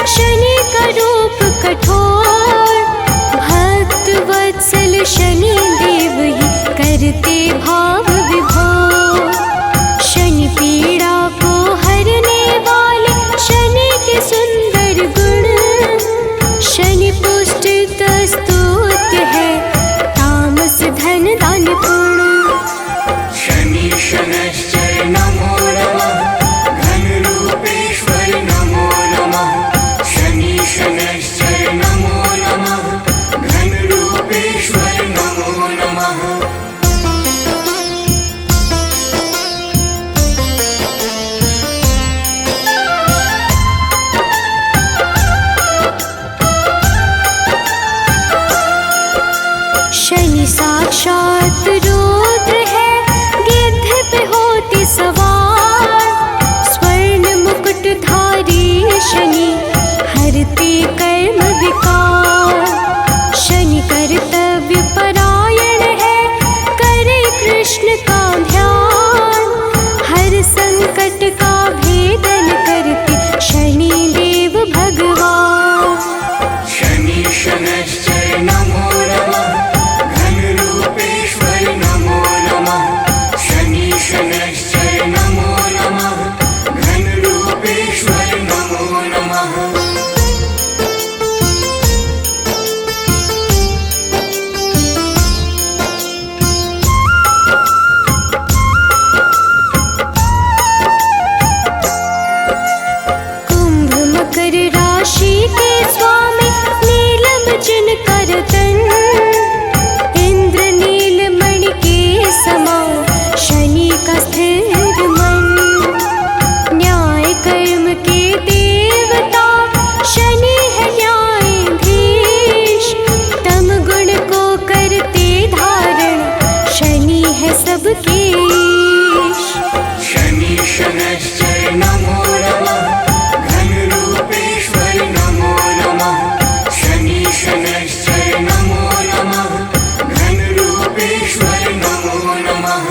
शनि का रूप कठोर। भक्त वत्सल शनि देव ही करते भाव विभोर। शनि पीड़ा को हरने वाले, शनि के सुंदर गुण। शनि पुष्ट स्तुत्य है, तामस धन दान पुण्य। शनि शनैश्चर नमो नमः, घनरूपेश्वर नमो नमः। शनि शनैश्चर नमो नमः, घनरूपेश्वर नमो नमः। शनि साक्षात रुद्र है, गिद्ध पे होती सवार। स्वर्ण मुकुटधारी शनि हरते कर्म विकार। शनि कर्तव्य परायण है, करे कृष्ण का ध्यान। हर संकट का भेदन करते शनि देव भगवान। शनि शनैश्चर नमो नमः, घनरूपेश्वर नमो नमः। शनि शनैश्चर नमो नमः, घनरूपेश्वर नमो नमः। कुंभ मकर राशि के स्वामी, नीलम जिनकर तन। इंद्र नीलमणि के समान, शनि का स्थिर मन। न्याय कर्म के देवता, शनि है न्यायाधीश। तम गुण को करते धारण, शनि है सबके ईश। शनि शनैश्चर नमो नमः, घनरूपेश्वर नमो नमः। शनि शनैश्चर नमो नमः, घनरूपेश्वर नमो नमः।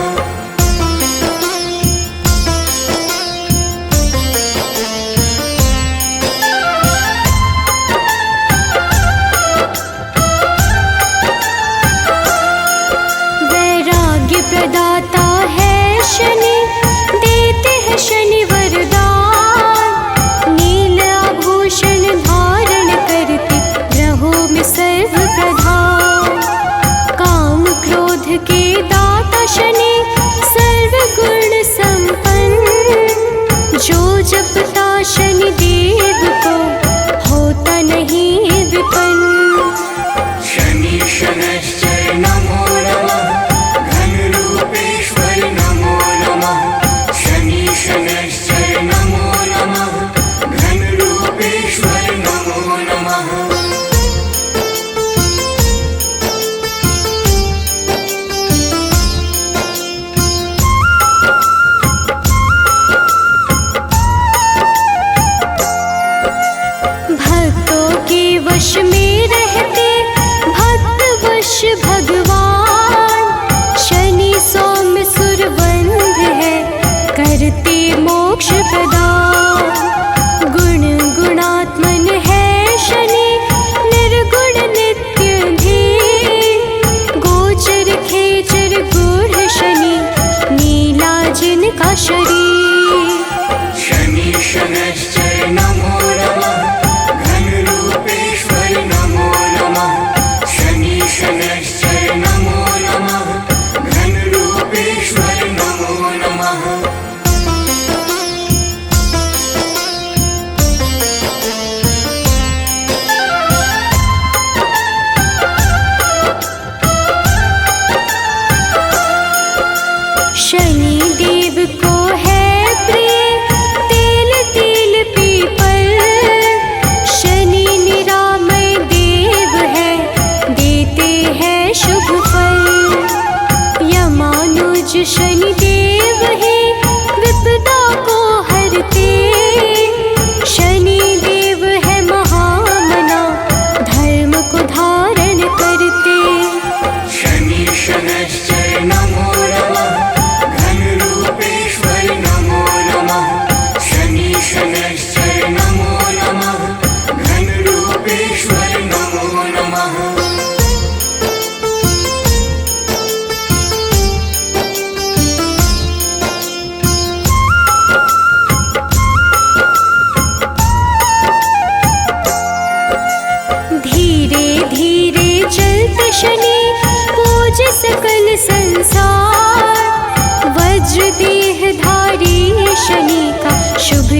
वैराग्य प्रदाता है शनि, देते हैं शनि वरदान। नील आभूषण धारण करते, ग्रहों में सर्व प्रधान। काम क्रोध के दाता शनि, सर्व गुण संपन्न। जो जपता शनि देव को, होता नहीं विपन्न। शनि शनैश्चर नमो नमः, घनरूपेश्वर नमो नमः। शनि शनैश्चर नमो नमः, घनरूपेश्वर नमो नमः।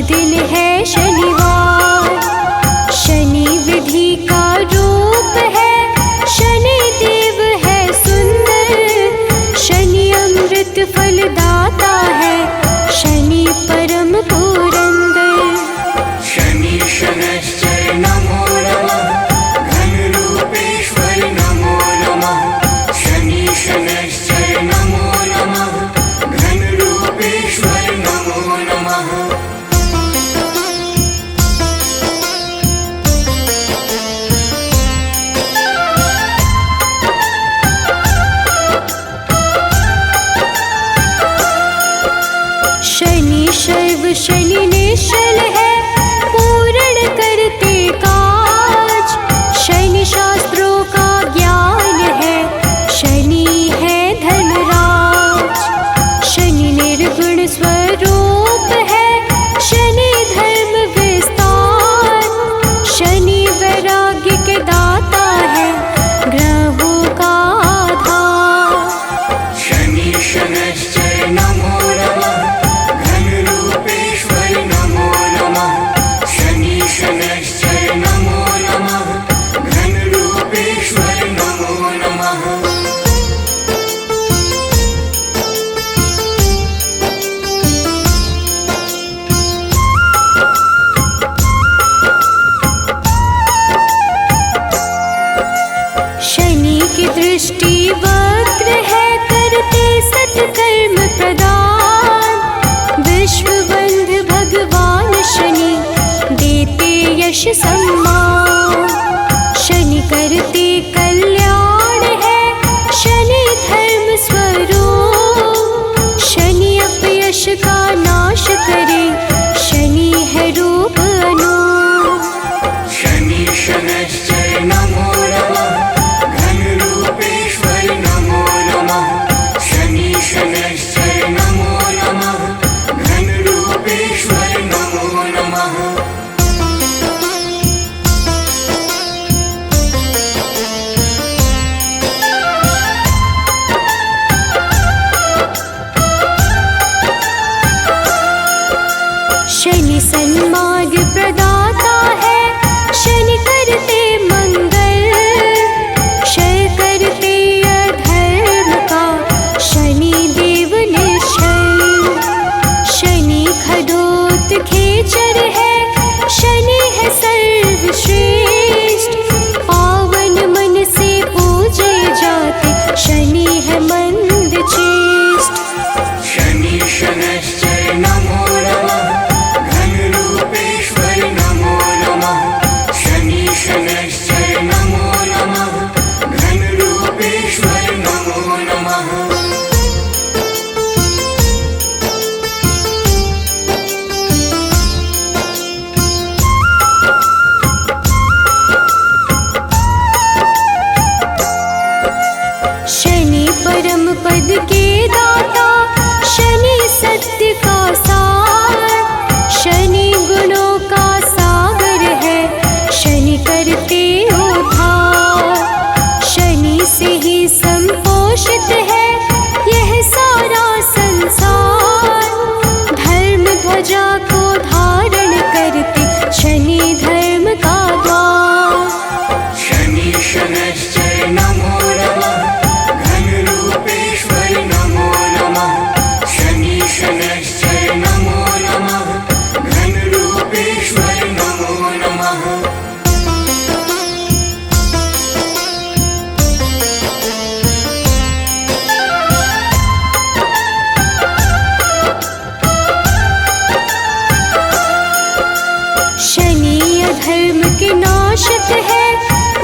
दिन है शनिवार। शनि विधि का रूप है, शनि देव है सुंदर। शनि अमृत फलदाता है, शनि परम पुरंदर। शनि शनैश्चर नमो नमः, घनरूपेश्वर नमो नमः। शनि शनैश्चर नमो नमः, घनरूपेश्वर नमो नमः। शनि शैव शनि निश्चल है, पूर्ण करते काज। शनि शास्त्रों का ज्ञान है, शनि है धनराज। शनि निर्गुण स्वरूप है, शनि धर्म विस्तार। शनि वैराग्य के दाता है, ग्रहों का आधार। शनि शनैश्चर नमो नमः, घनरूपेश्वर नमो नमः। शनि शनैश्चर नमो नमः, घनरूपेश्वर नमो नमः। शनि की दृष्टि वक्र है, करते सत्कर्म प्रदान। विश्व बंध भगवान शनि, देते यश सम्मान। शनि करते कल्याण है, शनि धर्म स्वरूप। शनि अपयश का नाश करे, शनि है रूप अनूप। शनि शनैश्चर नमो नमः, घनरूपेश्वर नमो नमः। शनि शनैश्चर नमो नमः, घनरूपेश्वर नमो नमः। शनि सन्मार्ग प्रदाता है, शनि करते मंगल। क्षय करते अधर्म का, शनि देव निश्चल। शनि खडोत खेचर है, शनि है सर्वश्रेष्ठ। पावन मन से पूजे जाते, शनि है मंद चेष्ट। शनि शनैश्चर नमो नमः, घनरूपेश्वर नमो नमः। शनि शनैश्चर नमो नमः, घनरूपेश्वर नमो नमः। शनि परम पद के दाता, शनि सत्य का सार। शनि गुणों का सागर है, शनि करते उद्धार। शनि से ही संपोषित है, यह सारा संसार। धर्म ध्वजा को धारण करते, शनि धर्म का द्वार। शनि शनैश्चर नमो नमः, घनरूपेश्वर नमो नमः। शनि शनैश्चर नमो नमः, घनरूपेश्वर नमो नमः। शनि अधर्म के नाशक है,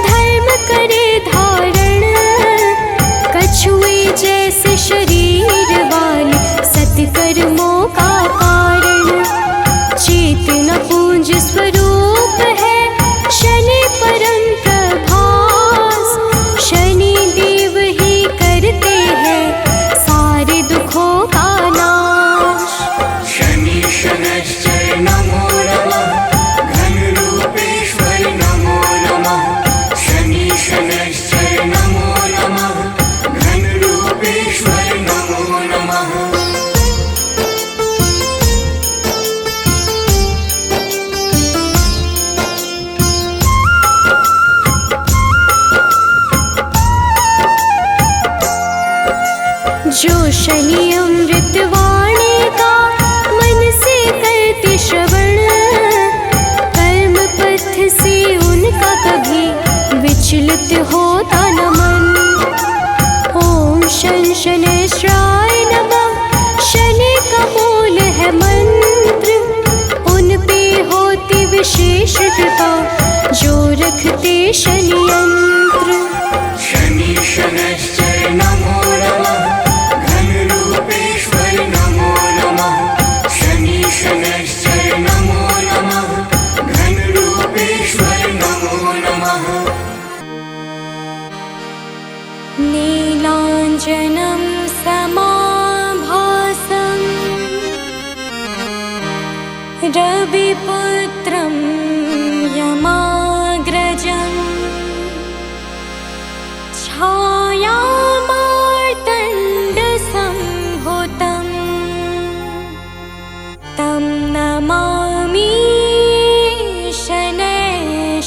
धर्म करे धारण। कछुए जैसे शरीर वाले, सत्कर्मों का कारण। चेतना पुंज स्वरूप है, शनि परम प्रभास। शनि देव ही करते हैं, सारे दुखों का नाश। शनि शनैश्चर नमो नमः, घनरूपेश्वर नमो नमः। शनि अमृतवाणी का मन से करते श्रवण, कर्म पथ से उनका कभी विचलित होता न मन। ओम शन शनैश्चराय नमः, शनि का मूल है मंत्र, उन पे होती विशेष कृपा जो रखते शनि यंत्र। शनि शनैश्चर नमो नमः, घन रूपेश्वर नमो नमः। शनि शनैश्चर नमो नमः, घन रूपेश्वर नमो नमः। नीलाञ्जनं समाभासं रविपुत्रं यमाग्रजं, छायामार्तण्डसम्भूतं तं नमामि शनैश्चरम्।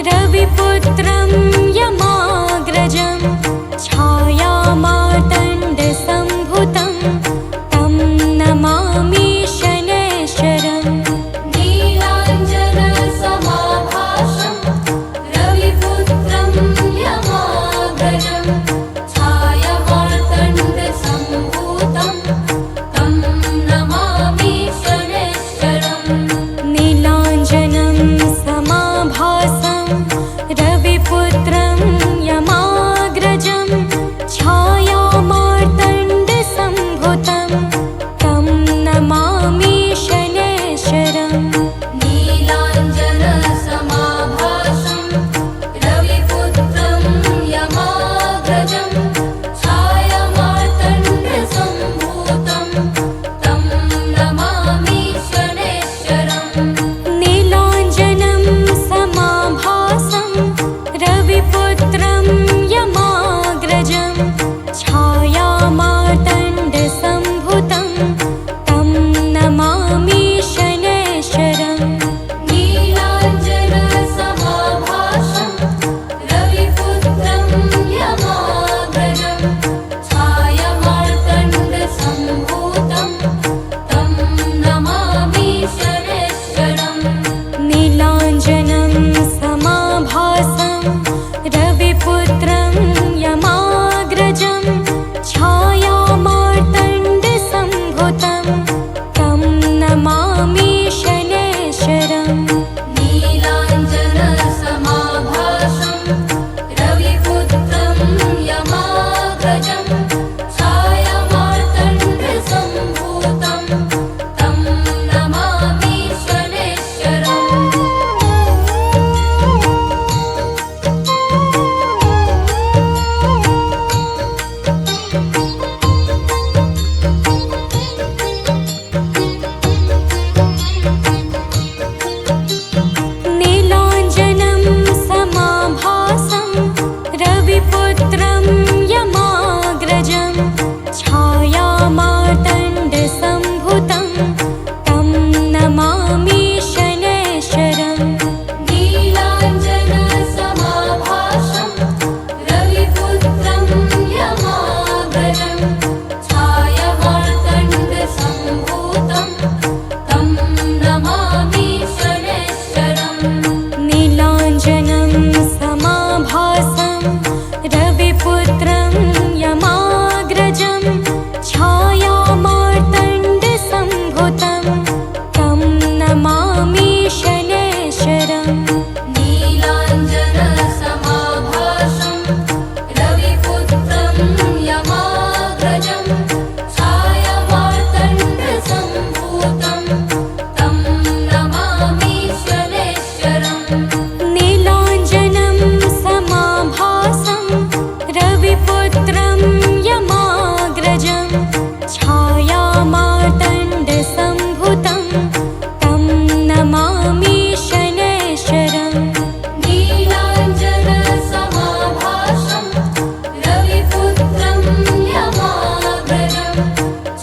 रविपुत्रं यमा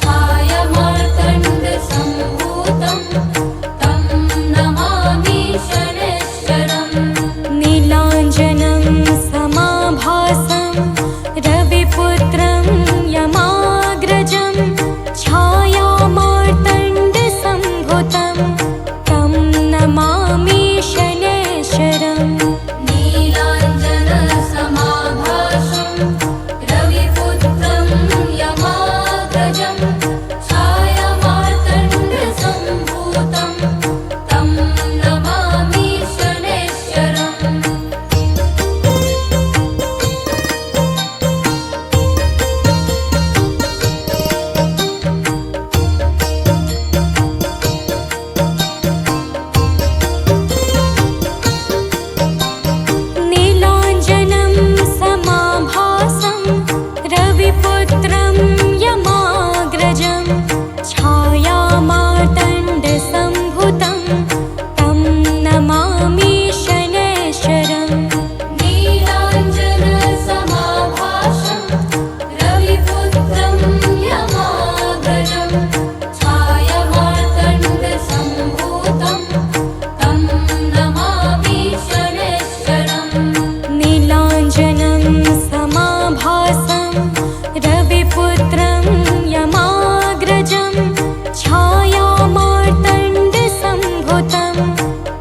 छायामार्तण्डसम्भूतं तं नमामि शनैश्चरम् नीलाञ्जनं समाभासं रविपुत्रं यमाग्रजं छायामार्तण्डसम्भूतं तं नमामि शनैश्चरम् नीलाञ्जनसमाभासं रविपुत्रं यमाग्रजं छायामार्तण्डसम्भूतं तं नमामि शनैश्चरम् नीलाञ्जनं समाभासं रविपुत्रं यमाग्रजं छायामार्तण्डसम्भूतं तं नमामि शनैश्चरम् नीलाञ्जनसमाभासं रविपुत्रं यमाग्रजं छायामार्तण्डसम्भूतं तं नमामि शनैश्चरम् नीलाञ्जनं समाभासं रविपुत्रं यमाग्रजं छायामार्तण्डसम्भूतं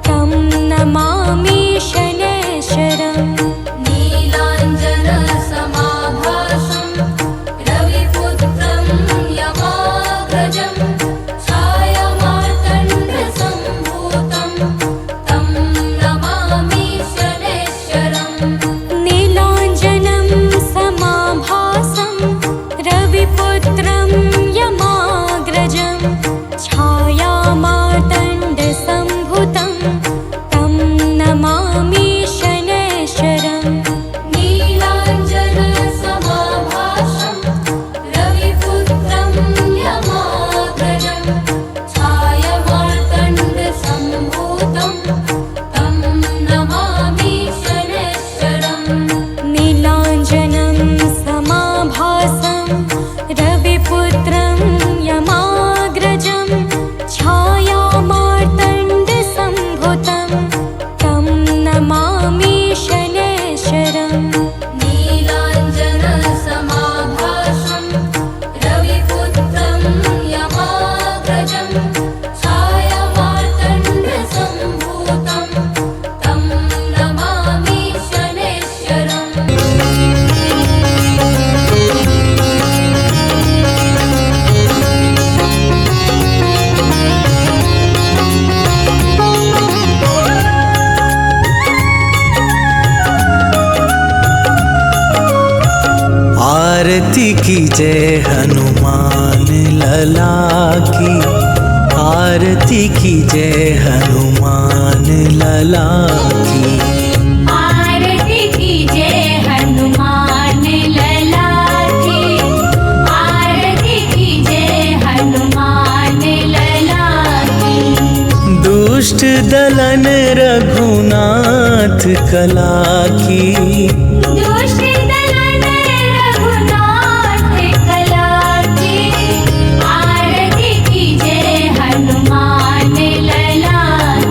तं नमामि शनैश्चरम् नीलाञ्जनसमाभासं रविपुत्रं यमाग्रजं छायामार्तण्डसम्भूतं तं नमामि शनैश्चरम् नीलाञ्जनं समाभासं रविपुत्रं यमाग्रजं छायामार्तण्डसम्भूतं तं नमामि शनैश्चरम् नीलाञ्जनसमाभासं रविपुत्रं यमाग्रजं छायामार्तण्डसम्भूतं तं नमामि शनैश्चरम् नीलाञ्जनं समाभासं रविपुत्रं यमाग्रजं छायामार्तण्डसम्भूतं तं नमामि शनैश्चरम् नीलाञ्जनसमाभासं रविपुत्रं यमाग्रजं छायामार्तण्डसम्भूतं तं नमामि शनैश्चरम् आरती की जय हनुमान लला की, आरती की जय हनुमान लला की। आरती की जय हनुमान लला की, आरती की जय हनुमान लला की। दुष्ट दलन रघुनाथ कला की, दुष्ट दलन रघुनाथ कला की। आरती की जय हनुमान लला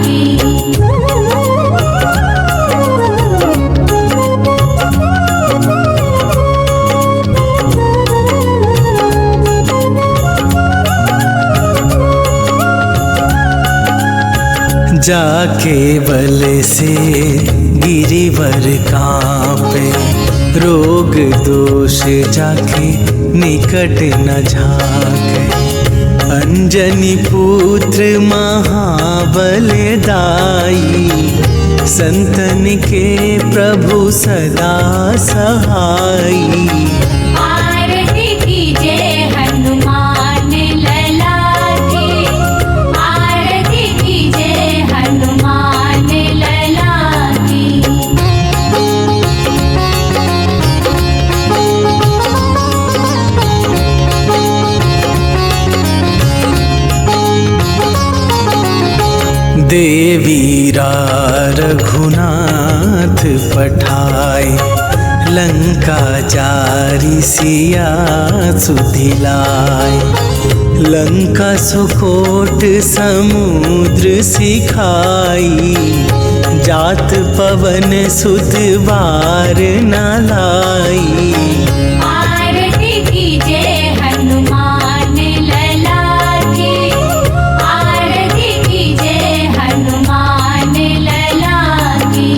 की। जाके बल से गिरिवर कांपे, रोग दोष जाके निकट न झाके। अंजनी पुत्र महाबलदाई, संतन के प्रभु सदा सहाई। आरती की जय हनुमान लला की, आरती की जय हनुमान लला की। देवीरा रघुनाथ पठाए, लंका जारी सिया सुधिलाय। लंका सुकोट समुद्र सिखाई, जात पवन सुत बार न लाई। आरती कीजे हनुमान लला की, आरती कीजे हनुमान लला की।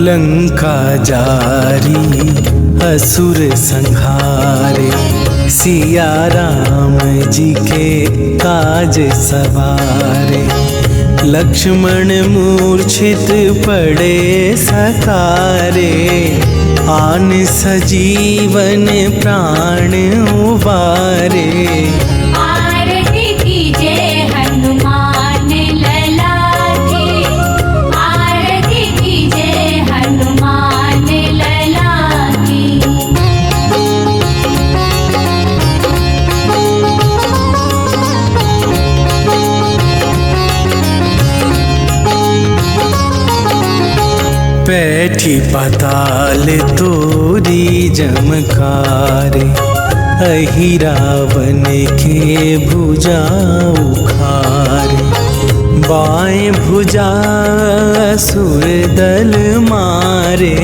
लंका जारी असुर संहारे, सिया राम जी के काज सवारे। लक्ष्मण मूर्छित पड़े सकारे, आन सजीवन प्राण उबारे। आरती कीजे हनुमान लला की, आरती कीजे हनुमान लला की। बैठी पाताल तोरी जमकारे, अहि रावण के भुजा उखारे। बाएं भुजा असुर दल मारे,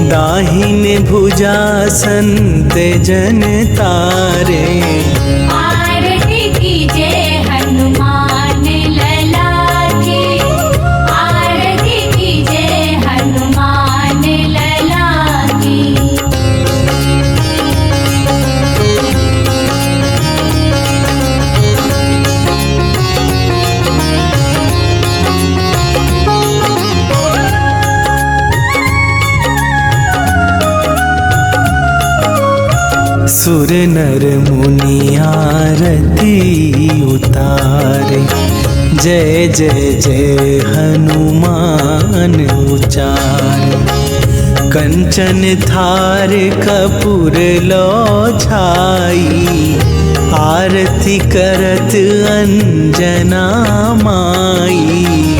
दाहिने भुजा संत जन तारे। आरती कीजे हनुमान लला की, आरती कीजे हनुमान लला की। सुर नर मुनि आरती उतारे, जय जय जय हनुमान उचारे। कंचन थार कपूर लो छाई, आरती करत अंजना माई।